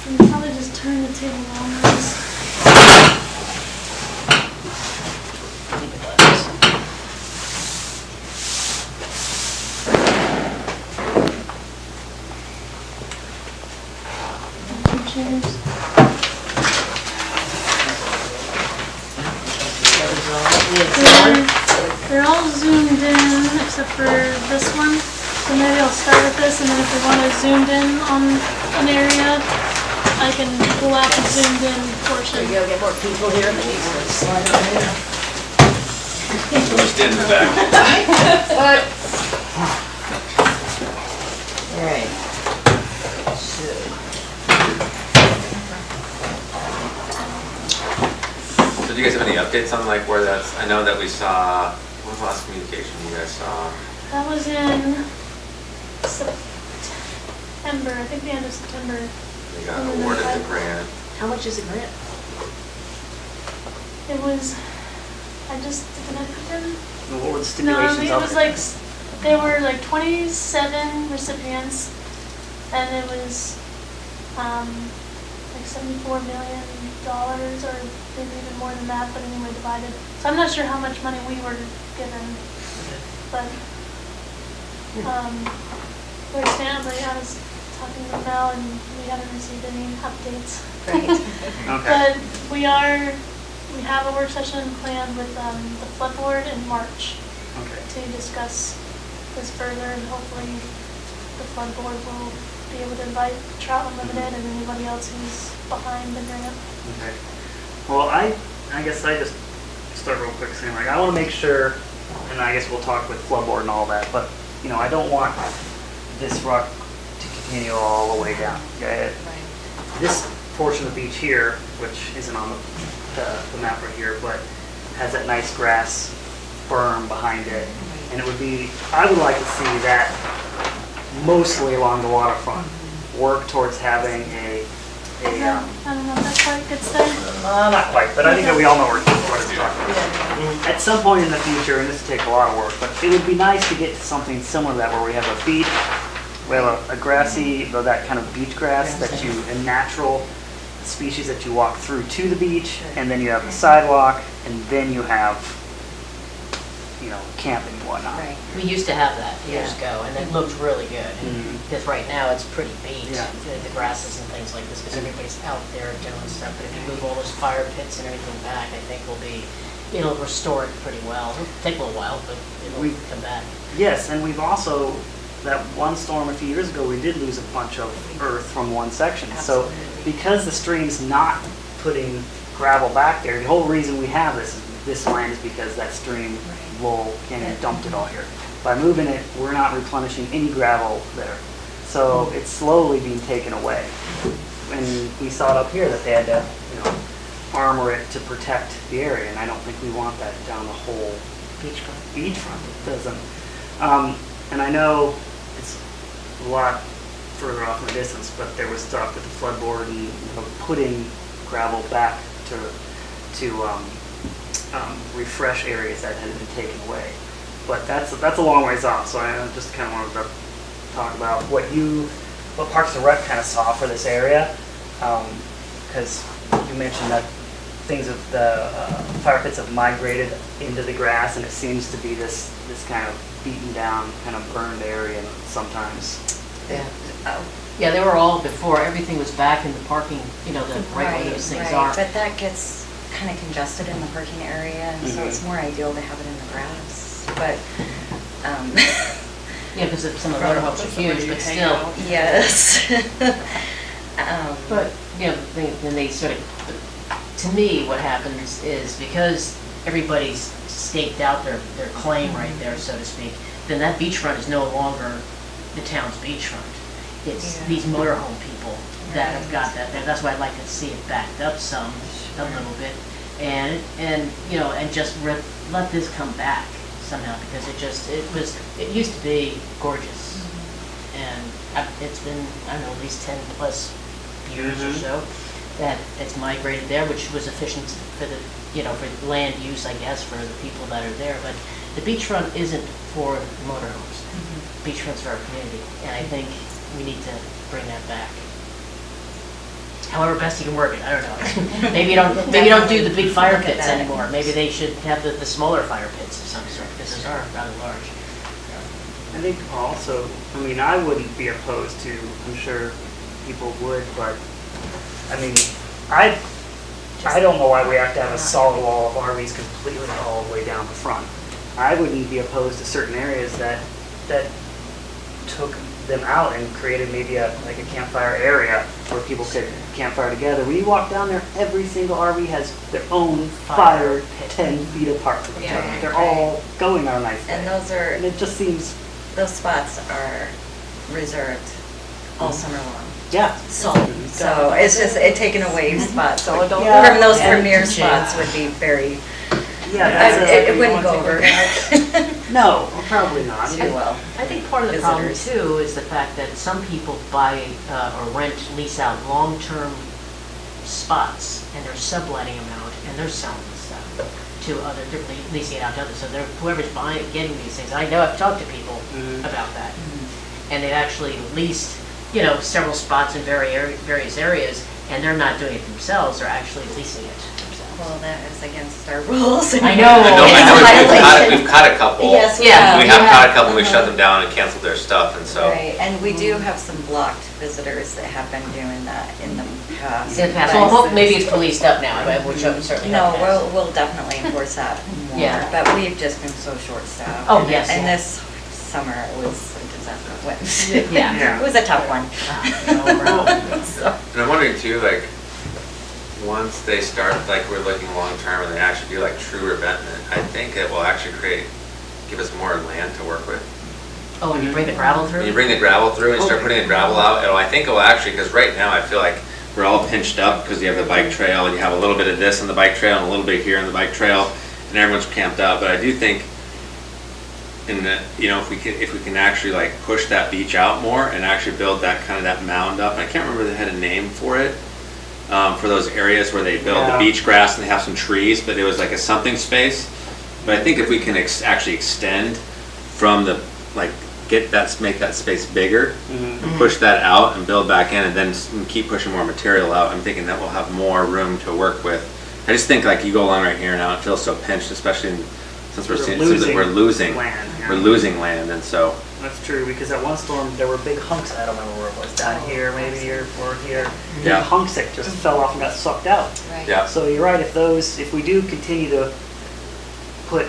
Speaker 2: And probably just turn the table almost. Chairs. They're all zoomed in except for this one. So maybe I'll start with this, and then if we want to zoom in on an area, I can pull out the zoomed in portion.
Speaker 1: There you go, get more people here that needs to slide on in.
Speaker 7: Just in the back.
Speaker 1: What? All right.
Speaker 7: So do you guys have any updates on like where that's, I know that we saw, what was the last communication you guys saw?
Speaker 2: That was in September, I think the end of September.
Speaker 7: They got awarded the grant.
Speaker 1: How much is the grant?
Speaker 2: It was, did I put them?
Speaker 5: What were the
Speaker 2: No, I
Speaker 5: stipulations
Speaker 2: mean, it
Speaker 5: of
Speaker 2: was
Speaker 5: it?
Speaker 2: like, there were like 27 recipients, and it was, like $74 million, or maybe even more than that, but anyway, divided. So I'm not sure how much money we were given, but, we're Stanley, I was talking to Mel, and we haven't received any updates.
Speaker 5: Okay.
Speaker 2: But we have a work session planned with the flood board in March
Speaker 5: Okay.
Speaker 2: to discuss this further, and hopefully the flood board will be able to invite Trout Unlimited and anybody else who's behind the grant.
Speaker 5: Okay. Well, I guess I just start real quick saying, like, I want to make sure, and I guess we'll talk with flood board and all that, but, I don't want this rock to continue all the way down. Okay? This portion of the beach here, which isn't on the map right here, but has that nice grass berm behind it. And I would like to see that mostly along the waterfront, work towards having a
Speaker 2: I don't know if that quite gets there.
Speaker 5: not quite, but I think that we all know what it's talking about. At some point in the future, and this will take a lot of work, but it would be nice to get to something similar to that, where we have a beach, we have a grassy, that kind of beach grass a natural species that you walk through to the beach, and then you have the sidewalk, and then you have camping and whatnot.
Speaker 3: Right.
Speaker 1: We used to have that years
Speaker 3: Yeah.
Speaker 1: ago, and it looked really good.
Speaker 5: Mhm.
Speaker 1: Because right now, it's pretty beat,
Speaker 5: Yeah.
Speaker 1: the grasses and things like this, because everybody's out there doing stuff. But if you move all those fire pits and everything back, I think it'll restore it pretty well. It'll take a little while, but it'll
Speaker 5: We-
Speaker 1: come back.
Speaker 5: Yes, and we've also, that one storm a few years ago, we did lose a bunch of earth from one section. So
Speaker 3: Absolutely.
Speaker 5: because the stream's not putting gravel back there, the whole reason we have this land is because that stream, Lowell Canyon, dumped it all here. By moving it, we're not replenishing any gravel there. So it's slowly being taken away. And we saw it up here that they had to, armor it to protect the area, and I don't think we want that down the whole beachfront. It doesn't. And I know it's a lot further off in the distance, but there was talk with the flood board and putting gravel back to refresh areas that had been taken away. But that's a long ways off. So I just kind of wanted to talk about what Parks and Rec kind of saw for this area, because you mentioned that things of the fire pits have migrated into the grass, and it seems to be this kind of beaten down, kind of burned area sometimes.
Speaker 1: Yeah. Yeah, they were all before, everything was back in the parking, the right where those things are.
Speaker 3: But that gets kind of congested in the parking area, and so it's more ideal to have it in the grass. But,
Speaker 1: Yeah, because some of the motorhomes are huge, but still.
Speaker 3: yes.
Speaker 1: But, then they sort of, to me, what happens is because everybody's staked out their claim right there, so to speak, then that beachfront is no longer the town's beachfront. It's
Speaker 3: Yeah.
Speaker 1: these motorhome people that have got that there. That's why I'd like to see it backed up a little bit. And just let this come back somehow, because it used to be gorgeous. And it's been, I don't know, at least 10 plus years or so that it's migrated there, which was efficient for for land use, I guess, for the people that are there. But the beachfront isn't for motorhomes. Beachfront's for our community, and I think we need to bring that back. However best you can work it, I don't know. maybe you don't do the big fire
Speaker 3: Look at
Speaker 1: pits
Speaker 3: that.
Speaker 1: anymore. Maybe they should have the smaller fire pits of some sort, because those are rather large.
Speaker 5: I think also, I wouldn't be opposed to, I'm sure people would, but, I don't know why we have to have a solid wall of RVs completely all the way down the front. I wouldn't be opposed to certain areas that took them out and created maybe a campfire area where people could campfire together. When you walk down there, every single RV has their own fire
Speaker 1: pit.
Speaker 5: 10 feet apart from each other.
Speaker 3: Yeah,
Speaker 5: They're
Speaker 3: right.
Speaker 5: all going on a nice day.
Speaker 3: And
Speaker 5: And it just seems,
Speaker 3: those spots are reserved all summer long.
Speaker 5: yeah.
Speaker 3: So it's just, taking away spots
Speaker 1: So adult-
Speaker 5: Yeah.
Speaker 3: from those
Speaker 1: Yeah.
Speaker 3: premier spots would be very,
Speaker 5: Yeah,
Speaker 3: it wouldn't go over
Speaker 5: no, probably not.
Speaker 3: too well.
Speaker 1: I think part of the problem
Speaker 3: Visitors.
Speaker 1: too is the fact that some people buy or rent, lease out long-term spots, and they're subletting them out, and they're selling this stuff to other, they're leasing it out to others. So whoever's getting these things, I know I've talked to people about that, and they've actually leased, several spots in various areas, and they're not doing it themselves, they're actually leasing it themselves.
Speaker 3: Well, that is against our rules.
Speaker 1: I know.
Speaker 7: We've caught a couple.
Speaker 3: Yes, we
Speaker 1: Yeah.
Speaker 3: have.
Speaker 7: We have caught a couple, we shut them down and canceled their stuff, and so.
Speaker 3: Right, and we do have some blocked visitors that have been doing that in the past.
Speaker 1: In the past, well, I hope maybe it's policed up now, which I would certainly
Speaker 3: No,
Speaker 1: hope.
Speaker 3: we'll definitely enforce that more.
Speaker 1: Yeah.
Speaker 3: But we've just been so short-staffed.
Speaker 1: Oh, yes,
Speaker 3: And
Speaker 1: yeah.
Speaker 3: this summer it was a disaster.
Speaker 1: Yeah.
Speaker 3: It was a tough one. So,
Speaker 7: And I'm wondering too, once they start, we're looking long-term and they actually do true revetment, I think it will actually give us more land to work with.
Speaker 1: Oh, when you bring the gravel through?
Speaker 7: When you bring the gravel through and start putting the gravel out, I think it will actually, because right now I feel like we're all pinched up because you have the bike trail and you have a little bit of this on the bike trail and a little bit here on the bike trail and everyone's camped out. But I do think if we can actually push that beach out more and actually build that that mound up. And I can't remember if they had a name for it. For those areas where they build the beach grass and they have some trees, but it was a something space. But I think if we can actually extend from the make that space bigger, and push that out and build back in, and then keep pushing more material out, I'm thinking that we'll have more room to work with. I just think you go along right here now, it feels so pinched, especially in since
Speaker 5: We're
Speaker 7: we're losing
Speaker 5: land, yeah.
Speaker 7: we're losing land, and so
Speaker 5: That's true, because at one storm, there were big hunks, I don't remember where it was, down here maybe, or here. Big
Speaker 7: Yeah.
Speaker 5: hunks that just fell off and got sucked out.
Speaker 3: Right.
Speaker 7: yeah.
Speaker 5: So you're right, if we do continue to put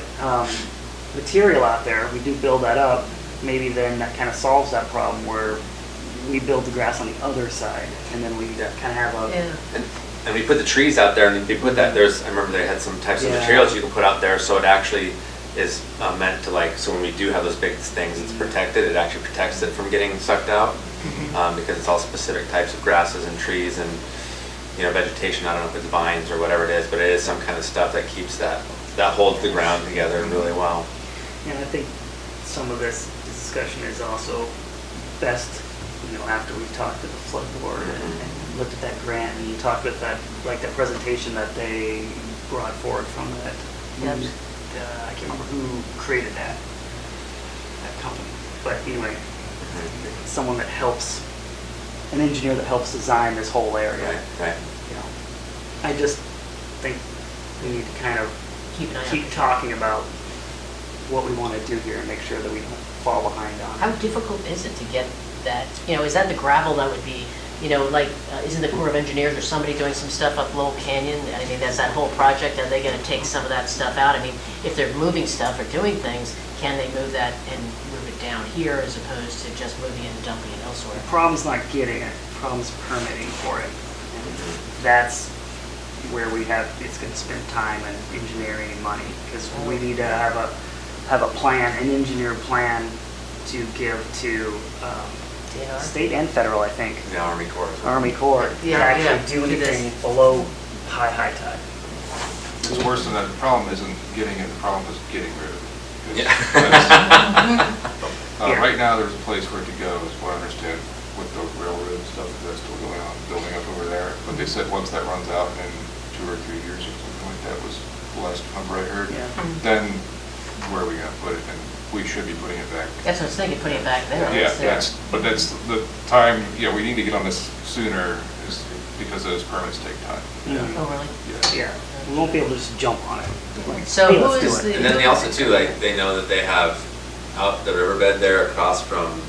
Speaker 5: material out there, we do build that up, maybe then that kind of solves that problem where we build the grass on the other side, and then we kind of have a,
Speaker 1: Yeah.
Speaker 7: And we put the trees out there, and they put that, I remember they had some types of
Speaker 5: Yeah.
Speaker 7: materials you can put out there, so it actually is meant to like, so when we do have those big things, it's protected, it actually protects it from getting sucked out, because it's all specific types of grasses and trees and, you know, vegetation, I don't know if it's vines or whatever it is, but it is some kind of stuff that keeps that holds the ground together really well.
Speaker 5: and I think some of this discussion is also best, you know, after we've talked to the flood board and looked at that grant, and you talked with that, like that presentation that they brought forward from that.
Speaker 1: Yep.
Speaker 5: I can't remember who created that company, but anyway, someone that helps, an engineer that helps design this whole area.
Speaker 7: Right.
Speaker 5: You know, I just think we need to kind of
Speaker 1: Keep an eye
Speaker 5: keep
Speaker 1: out.
Speaker 5: talking about what we want to do here and make sure that we don't fall behind on
Speaker 1: How
Speaker 5: it.
Speaker 1: difficult is it to get that, you know, is that the gravel that would be, you know, like, isn't the Corps of Engineers or somebody doing some stuff up Lowell Canyon? I mean, that's that whole project, are they gonna take some of that stuff out? I mean, if they're moving stuff or doing things, can they move that and move it down here as opposed to just moving it and dumping it elsewhere?
Speaker 5: The problem's not getting it, the problem's permitting for it. And that's where it's going to spend time and engineering and money, because we need to have a plan, an engineered plan to give to
Speaker 1: DNR?
Speaker 5: state and federal, I think,
Speaker 7: The Army Corps.
Speaker 5: Army Corps, to
Speaker 1: Yeah,
Speaker 5: actually do
Speaker 1: do this.
Speaker 5: anything below high tide.
Speaker 8: It's worse than that. The problem isn't getting it, the problem is getting rid of it. 'Cause
Speaker 7: Yeah.
Speaker 8: that's-
Speaker 5: Yeah.
Speaker 8: Right now, there's a place for it to go, is what I understand, with the railroad and stuff that's still going on, building up over there. But they said once that runs out in 2 or 3 years or something like that, was the last number I heard,
Speaker 5: Yeah.
Speaker 8: then where are we gonna put it? And we should be putting it back.
Speaker 1: That's what I was thinking, putting it back there.
Speaker 8: Yeah,
Speaker 1: It's there.
Speaker 8: but that's the time, we need to get on this sooner, is because those permits take time.
Speaker 5: Mhm.
Speaker 1: Oh, really?
Speaker 8: Yeah.
Speaker 5: Yeah, we won't be able to just jump on it. Like,
Speaker 1: So
Speaker 5: hey,
Speaker 1: who
Speaker 5: let's do
Speaker 1: is
Speaker 5: it.
Speaker 1: the?
Speaker 7: And then they also too, like, they know that they have out the riverbed there across from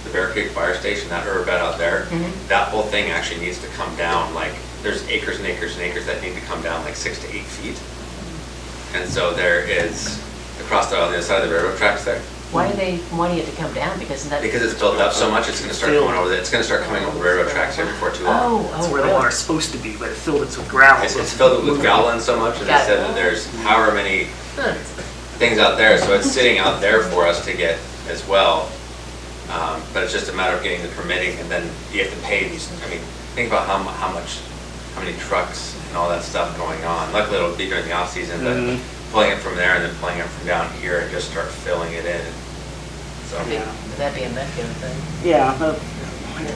Speaker 7: the Bear Creek Fire Station, that riverbed out there, that whole thing actually needs to come down, like, there's acres and acres and acres that need to come down like 6 to 8 feet. And so there is, across on the other side of the railroad tracks there,
Speaker 1: Why are they wanting it to come down? Because that.
Speaker 7: because it's built up so much, it's gonna start coming over, it's gonna start coming over the railroad tracks here before too long.
Speaker 1: Oh,
Speaker 5: That's
Speaker 1: oh,
Speaker 5: where the
Speaker 1: really?
Speaker 5: water's supposed to be, but it filled it with gravel.
Speaker 7: It's
Speaker 5: so
Speaker 7: filled with gravel and so much, and they
Speaker 1: Got it.
Speaker 7: said that there's however many
Speaker 1: Huh.
Speaker 7: things out there, so it's sitting out there for us to get as well. But it's just a matter of getting the permitting, and then you have to pay these, I mean, think about how many trucks and all that stuff going on. Luckily, it'll be during the off-season, but pulling it from there and then pulling it from down here and just start filling it in. So,
Speaker 1: Would that be a Metco thing?
Speaker 5: Yeah, the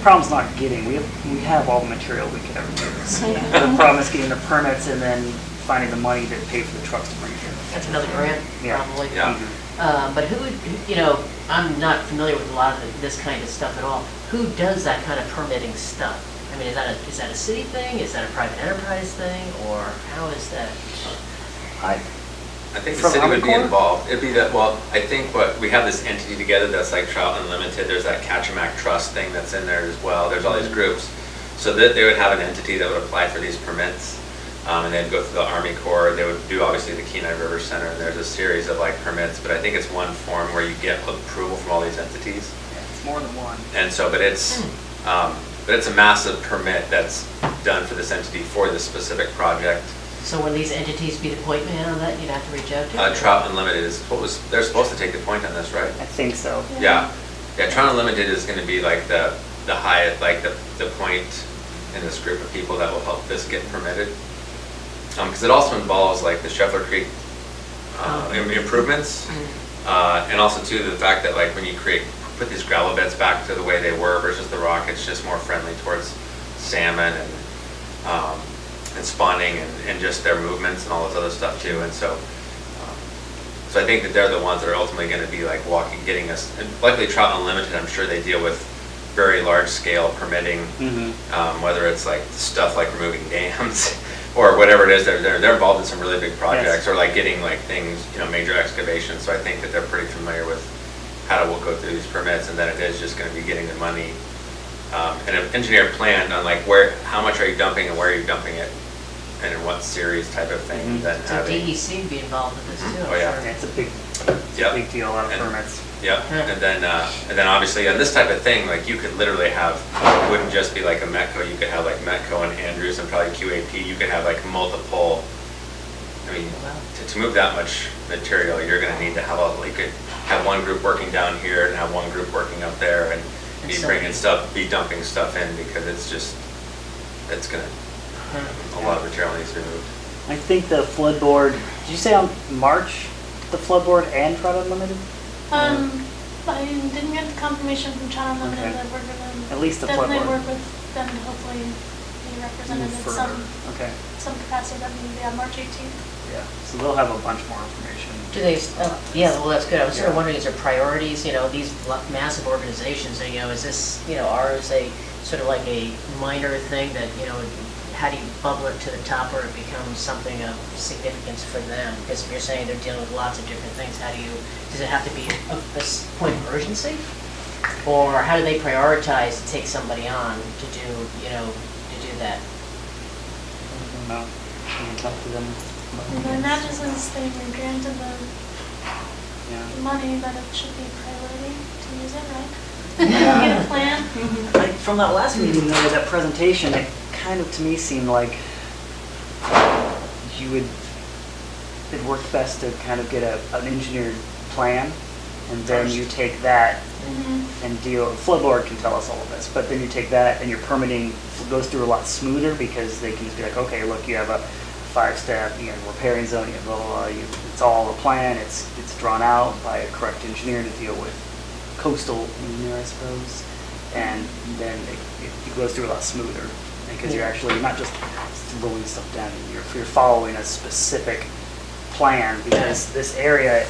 Speaker 5: problem's not getting, we have all the material we could ever use. The problem is getting the permits and then finding the money to pay for the trucks to bring it here.
Speaker 1: That's another grant,
Speaker 5: Yeah.
Speaker 1: probably.
Speaker 7: Yeah.
Speaker 1: But who would, you know, I'm not familiar with a lot of this kind of stuff at all. Who does that kind of permitting stuff? I mean, is that a city thing? Is that a private enterprise thing? Or how is that?
Speaker 7: I think the
Speaker 5: From
Speaker 7: city would be
Speaker 5: Army Corps?
Speaker 7: involved. It'd be that, well, I think we have this entity together that's like Trout Unlimited, there's that Kachemak Trust thing that's in there as well, there's all these groups. So that they would have an entity that would apply for these permits, and then go through the Army Corps, they would do obviously the Kenai River Center, and there's a series of like permits, but I think it's one form where you get approval from all these entities.
Speaker 5: Yeah, it's more than one.
Speaker 7: And so, but it's a massive permit that's done for this entity for this specific project.
Speaker 1: So when these entities be the point man on that, you'd have to reach out to?
Speaker 7: Trout Unlimited is, they're supposed to take the point on this, right?
Speaker 5: I think so.
Speaker 7: Yeah, Trout Unlimited is gonna be like the highest, like the point in this group of people that will help this get permitted. Because it also involves like the Scheffler Creek improvements, and also too the fact that like when you put these gravel beds back to the way they were versus the rock, it's just more friendly towards salmon and spawning and just their movements and all this other stuff too. And so I think that they're the ones that are ultimately going to be like getting us, and luckily Trout Unlimited, I'm sure they deal with very large scale permitting, whether it's like stuff like removing dams or whatever it is, they're involved in some really big projects, or like getting like things, major excavations, so I think that they're pretty familiar with how to go through these permits, and then it is just gonna be getting the money, and an engineer plan on like how much are you dumping and where are you dumping it, and in what series type of thing, and then
Speaker 1: So
Speaker 7: having.
Speaker 1: DEC would be involved in this too. I'm
Speaker 7: Oh, yeah.
Speaker 1: sure.
Speaker 5: It's a big deal, a lot of
Speaker 7: And-
Speaker 5: permits.
Speaker 7: Yep, and then obviously on this type of thing, like you could literally have, it wouldn't just be like a Metco, you could have like Metco and Andrews and probably QAP, you could have like multiple, I mean, to move that much material, you're gonna need to have you could have one group working down here and have one group working up there and
Speaker 1: And
Speaker 7: be
Speaker 1: so-
Speaker 7: bringing stuff, be dumping stuff in because it's gonna, a lot of material needs to be moved.
Speaker 5: I think the flood board, did you say on March, the flood board and Trout Unlimited?
Speaker 2: I didn't get the confirmation from Channel Unlimited,
Speaker 5: Okay.
Speaker 2: that we're gonna
Speaker 5: At least the flood
Speaker 2: definitely
Speaker 5: board.
Speaker 2: work with them to hopefully be represented
Speaker 5: Move
Speaker 2: in
Speaker 5: further. Okay,
Speaker 2: some capacity, that means, yeah, March 18th.
Speaker 5: yeah, so they'll have a bunch more information.
Speaker 1: Do they, yeah, well, that's good. I was sort of
Speaker 5: Yeah.
Speaker 1: wondering, is there priorities, these massive organizations, is this, ours a, sort of like a minor thing that, how do you bubble it to the top where it becomes something of significance for them? Because if you're saying they're dealing with lots of different things, does it have to be a point of urgency? Or how do they prioritize to take somebody on to do that?
Speaker 5: I don't know, you can talk to them.
Speaker 2: And then that just is, they were granted the
Speaker 5: Yeah.
Speaker 2: money, but it should be a priority to use it, right? Get a plan.
Speaker 5: Like, from that last meeting, though, that presentation, it kind of, to me, seemed like it worked best to kind of get an engineered plan, and then you take that and flood board can tell us all of this, but then you take that and your permitting goes through a lot smoother because they can just be like, okay, look, you have a 5-step, you have a repairing zone, you have blah, blah, blah, it's all a plan, it's drawn out by a correct engineer to deal with coastal engineer, I suppose, and then it goes through a lot smoother because you're not just throwing stuff down, you're following a specific plan because this area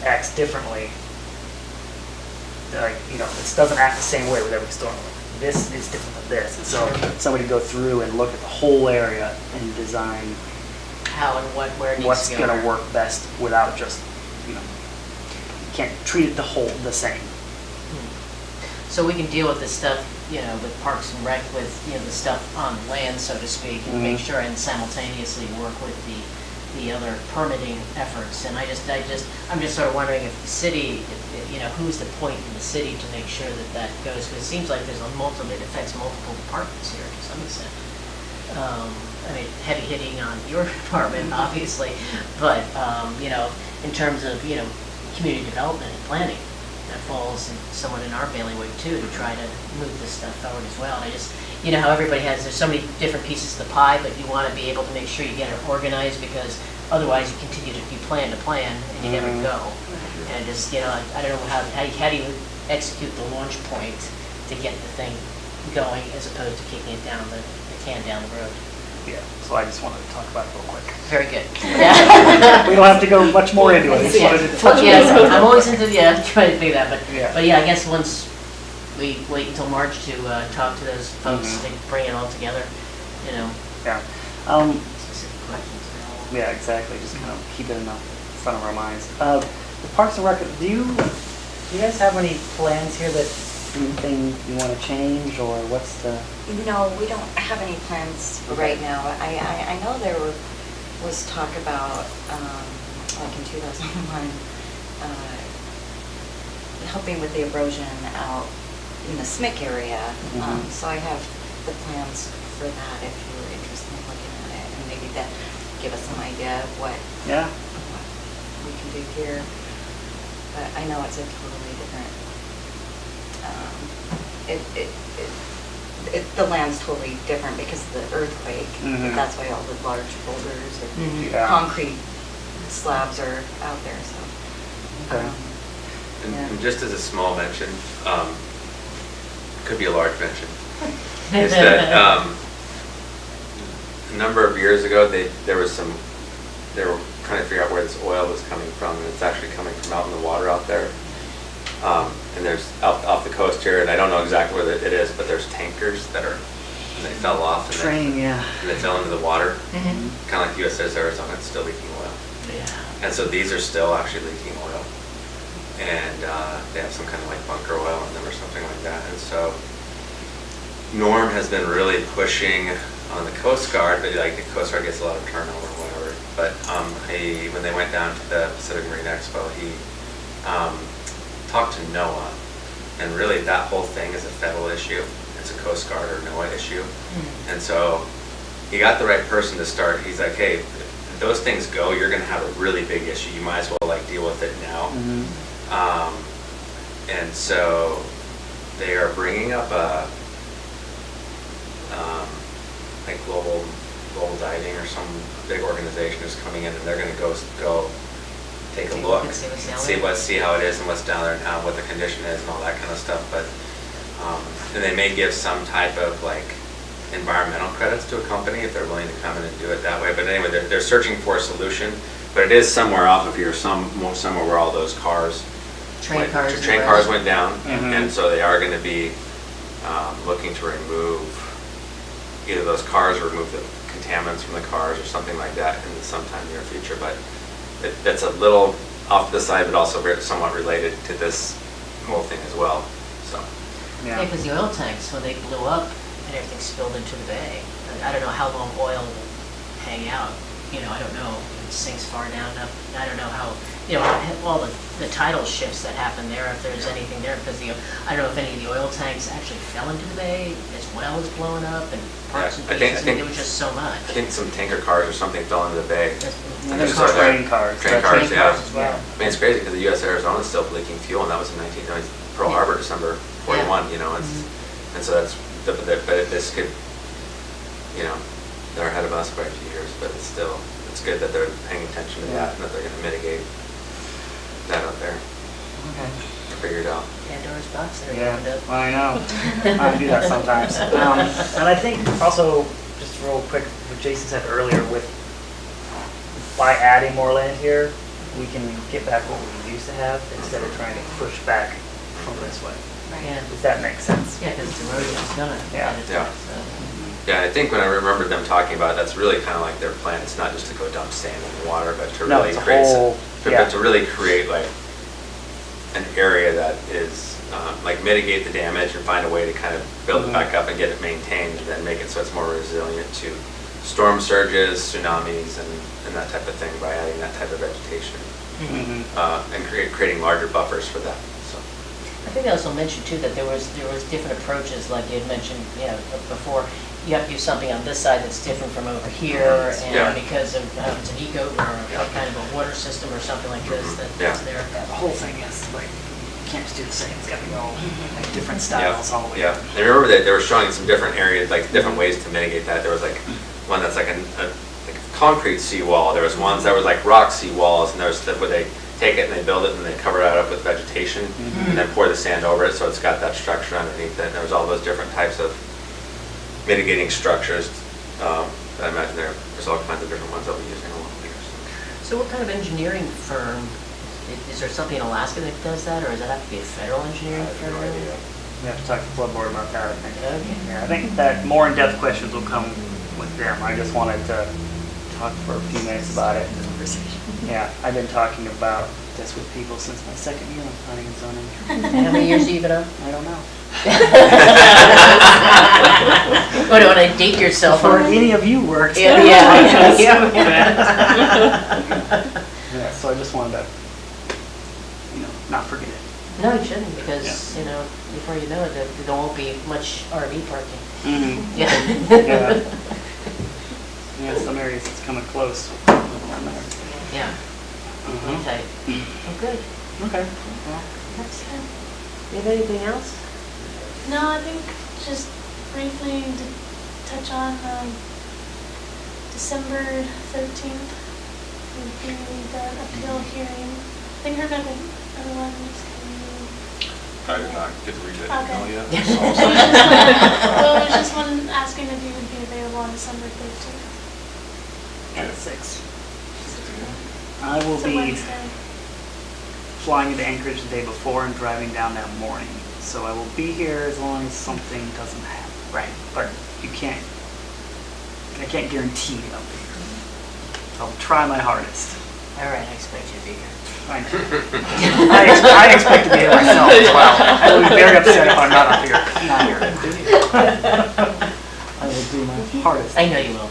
Speaker 5: acts differently. Like, it doesn't act the same way with every storm. This is different than this, and so somebody go through and look at the whole area and design
Speaker 1: How and where it needs
Speaker 5: what's
Speaker 1: to go.
Speaker 5: going to work best without just, you can't treat it the same.
Speaker 1: So we can deal with this stuff, with Parks and Rec, with, the stuff on land, so to speak, and make sure and simultaneously work with the other permitting efforts. And I'm just sort of wondering if the city, who's the point in the city to make sure that goes? Because it seems like it affects multiple departments here to some extent. Heavy hitting on your department, obviously, but, in terms of, community development and planning, that falls somewhat in our bailiwick too, to try to move this stuff forward as well. And I just, how everybody there's so many different pieces of the pie, but you want to be able to make sure you get it organized, because otherwise you continue to plan to plan and you never go. And just, I don't know how do you execute the launch point to get the thing going as opposed to kicking it down the can down the road.
Speaker 5: Yeah, so I just wanted to talk about it real quick.
Speaker 1: Very good.
Speaker 5: We don't have to go much more into it. I just wanted to touch on
Speaker 1: Yes,
Speaker 5: it.
Speaker 1: I'm always into, trying to think of that,
Speaker 5: Yeah.
Speaker 1: but I guess once we wait until March to talk to those folks, to bring it all together,
Speaker 5: Yeah.
Speaker 1: specific questions.
Speaker 5: Yeah, exactly. Just kind of keep it in the front of our minds. The Parks and Rec, do you guys have any plans here that anything you want to change, or what's the?
Speaker 3: No, we don't have any plans right now. I know there was talk about, like in 2001, helping with the erosion out in the SMIC area. So I have the plans for that if you were interested in looking at it, and maybe that give us some idea of what
Speaker 5: Yeah.
Speaker 3: we can do here. But I know it's a totally different, the land's totally different because of the earthquake. That's why all the large boulders or
Speaker 5: Yeah.
Speaker 3: concrete slabs are out there, so.
Speaker 5: Okay.
Speaker 7: And just as a small mention, could be a large mention, is that a number of years ago, they were trying to figure out where this oil was coming from, and it's actually coming from out in the water out there. And there's off the coast here, and I don't know exactly where it is, but there's tankers that are and they fell off and
Speaker 5: Train, yeah.
Speaker 7: they fell into the water.
Speaker 1: Mhm.
Speaker 7: Kind of like USS Arizona, it's still leaking oil.
Speaker 1: Yeah.
Speaker 7: And so these are still actually leaking oil. And they have some kind of like bunker oil in them or something like that. And so Norm has been really pushing on the Coast Guard, but like the Coast Guard gets a lot of turnover or whatever. But when they went down to the Pacific Marine Expo, he talked to NOAA. And really that whole thing is a federal issue. It's a Coast Guard or NOAA issue. And so he got the right person to start. He's like, hey, if those things go, you're going to have a really big issue. You might as well like deal with it now. And so they are bringing up a like global diving or some big organization is coming in, and they're going to go take a look, see how it is and what's down there and what the condition is and all that kind of stuff. But and they may give some type of like environmental credits to a company if they're willing to come in and do it that way. But anyway, they're searching for a solution. But it is somewhere off of here, somewhere where all those train cars went down, and so they are going to be looking to remove either those cars or remove the contaminants from the cars or something like that in sometime near future. But that's a little off the side, but also somewhat related to this whole thing as well. So.
Speaker 1: Yeah, because the oil tanks, when they blew up and everything spilled into the bay, I don't know how long oil will hang out. I don't know. It sinks far down enough. I don't know how, all the tidal shifts that happen there, if there's anything there, because I don't know if any of the oil tanks actually fell into the bay as well as blowing up and parts and pieces. There was just so much.
Speaker 7: I think some tanker cars or something fell into the bay.
Speaker 5: And there's train cars.
Speaker 7: Train cars, yeah.
Speaker 5: As well.
Speaker 7: I mean, it's crazy because the USS Arizona is still leaking fuel, and that was in Pearl Harbor, December 41. And so that's, but this could, they're ahead of us by a few years, but it's good that they're paying attention to that and that they're going to mitigate that up there.
Speaker 5: Okay.
Speaker 7: Figure it out.
Speaker 1: Pandora's box that
Speaker 5: Yeah,
Speaker 1: opened up.
Speaker 5: well, I know. I do that sometimes. And I think also, just real quick, what Jason said earlier, by adding more land here, we can get back what we used to have instead of trying to push back from this way.
Speaker 1: Yeah.
Speaker 5: Does that make sense?
Speaker 1: Yeah, because the erosion is gonna.
Speaker 7: Yeah. Yeah, I think when I remember them talking about it, that's really kind of like their plan. It's not just to go dump sand in the water, but to really create like an area that is like mitigate the damage and find a way to kind of build it back up and get it maintained, and then make it so it's more resilient to storm surges, tsunamis, and that type of thing by adding that type of vegetation and creating larger buffers for that. So.
Speaker 1: I think I also mentioned too that there was different approaches, like you had mentioned, before. You have to do something on this side that's different from over here, and because of it's an eco or a kind of a water system or something like this that's there.
Speaker 5: Yeah, the whole thing is like, you can't just do the same. It's got to go like different styles all the way.
Speaker 7: Yeah, I remember that they were showing some different areas, like different ways to mitigate that. There was like one that's like a concrete seawall. There was ones that were like rock seawalls, and there's where they take it and they build it and they cover it up with vegetation and then pour the sand over it, so it's got that structure underneath it. And there was all those different types of mitigating structures. I imagine there's all kinds of different ones I'll be using along there.
Speaker 1: So what kind of engineering firm, is there something in Alaska that does that, or does that have to be a federal engineering firm?
Speaker 5: We have to talk to the flood board about that, I think.
Speaker 1: Okay.
Speaker 5: Yeah, I think that more in-depth questions will come with them. I just wanted to talk for a few minutes about it. Yeah, I've been talking about this with people since my second year in planning and zoning.
Speaker 1: How many years have you been on?
Speaker 5: I don't know.
Speaker 1: What, do you want to date yourself?
Speaker 5: Before any of you worked.
Speaker 1: Yeah.
Speaker 5: Yeah, so I just wanted to, not forget it.
Speaker 1: No, you shouldn't, because, before you know it, there won't be much RV parking.
Speaker 5: Mm-hmm.
Speaker 1: Yeah.
Speaker 5: Yeah, some areas it's coming close.
Speaker 1: Yeah. Okay. Oh, good.
Speaker 5: Okay.
Speaker 1: Well, that's good. You have anything else?
Speaker 2: No, I think just briefly to touch on December 13th would be the appeal hearing. I think everyone is
Speaker 8: I did not get to read that email yet.
Speaker 2: Well, I was just asking if you would be available on December 13th.
Speaker 5: At 6. I will
Speaker 2: It's a
Speaker 5: be
Speaker 2: Wednesday.
Speaker 5: flying into Anchorage the day before and driving down that morning. So I will be here as long as something doesn't happen.
Speaker 1: Right.
Speaker 5: but you can't, I can't guarantee I'll be here. I'll try my hardest.
Speaker 1: All right, I expect you to be here.
Speaker 5: I expect to be here myself as well. I will be very upset if I'm not up here, not here. I will do my hardest.
Speaker 1: I know you will.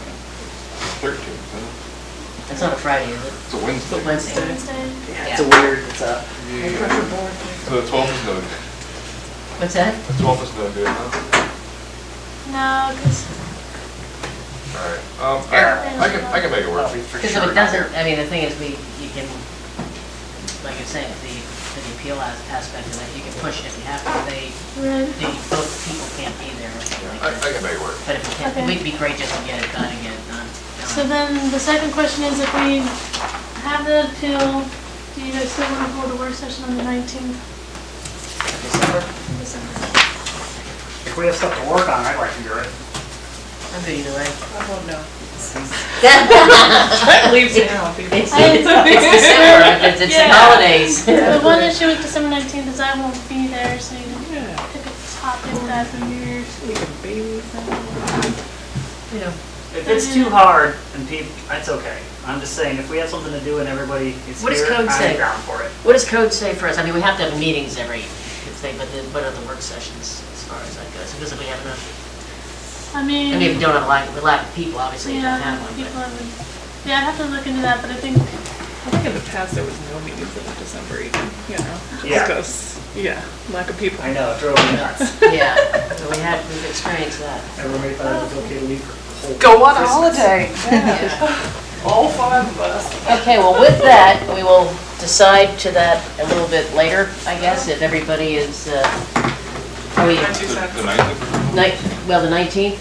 Speaker 8: 13th, huh?
Speaker 1: It's not a Friday, is it?
Speaker 8: It's a Wednesday.
Speaker 1: Wednesday.
Speaker 2: Wednesday.
Speaker 5: Yeah, it's a weird, it's a,
Speaker 8: So the 12th is no,
Speaker 1: What's that?
Speaker 8: the 12th is no good, huh?
Speaker 2: No, because
Speaker 8: All right. I can make it work.
Speaker 5: I'll be for
Speaker 1: Because
Speaker 5: sure
Speaker 1: if it
Speaker 5: not
Speaker 1: doesn't,
Speaker 5: here.
Speaker 1: I mean, the thing is, you can, like you're saying, the appeal aspect of it, you can push it if you have to.
Speaker 2: right.
Speaker 1: Both people can't be there or something like
Speaker 8: I
Speaker 1: that.
Speaker 8: can make it work.
Speaker 1: But if you can't,
Speaker 2: Okay.
Speaker 1: it would be great just to get it done and get it done.
Speaker 2: So then the second question is, if we have the appeal, do you guys still want to hold a work session on the 19th
Speaker 1: December,
Speaker 2: of December?
Speaker 5: If we have stuff to work on, I'd like to hear it.
Speaker 1: I'm good either way.
Speaker 6: I won't know.
Speaker 1: It's
Speaker 6: Leaves you now, people.
Speaker 1: December, it's the
Speaker 2: Yeah.
Speaker 1: holidays.
Speaker 2: The one issue with December 19th is I won't be there, so you can pick a topic that year.
Speaker 6: We can baby
Speaker 1: You know,
Speaker 5: If it's too hard and people, that's okay. I'm just saying, if we have something to do and everybody is
Speaker 1: What does
Speaker 5: here,
Speaker 1: code say?
Speaker 5: I'm down for it.
Speaker 1: what does code say for us? I mean, we have to have meetings every thing, but what are the work sessions as far as that goes? Because if we have enough,
Speaker 2: I
Speaker 1: I mean, if
Speaker 2: mean,
Speaker 1: you don't have a lack of people, obviously you
Speaker 2: yeah,
Speaker 1: don't have one,
Speaker 2: people
Speaker 1: but.
Speaker 2: have, yeah, I'd have to look into that, but I think,
Speaker 6: I think in the past there was no meetings in December even, you know,
Speaker 5: Yeah.
Speaker 6: just because, lack of people.
Speaker 5: I know, it drove me nuts.
Speaker 1: Yeah, so we've experienced that.
Speaker 5: Everybody thought it was okay to leave for the whole
Speaker 6: Go on a
Speaker 5: Christmas.
Speaker 6: holiday.
Speaker 1: Yeah.
Speaker 6: All 5 of us.
Speaker 1: Okay, well, with that, we will decide to that a little bit later, I guess, if everybody is, are we,
Speaker 8: The 19th?
Speaker 1: well, the 19th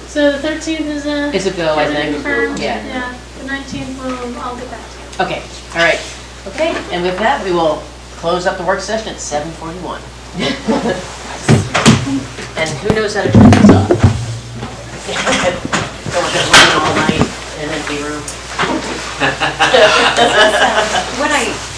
Speaker 2: so the 13th is a.
Speaker 1: is a go, I
Speaker 2: is it
Speaker 1: think.
Speaker 2: confirmed?
Speaker 1: Yeah.
Speaker 2: Yeah, the 19th I'll get back to you.
Speaker 1: Okay, all right. Okay, and with that, we will close up the work session at 7:41. And who knows how to turn this off? Don't want to run all night in an empty room.
Speaker 3: What I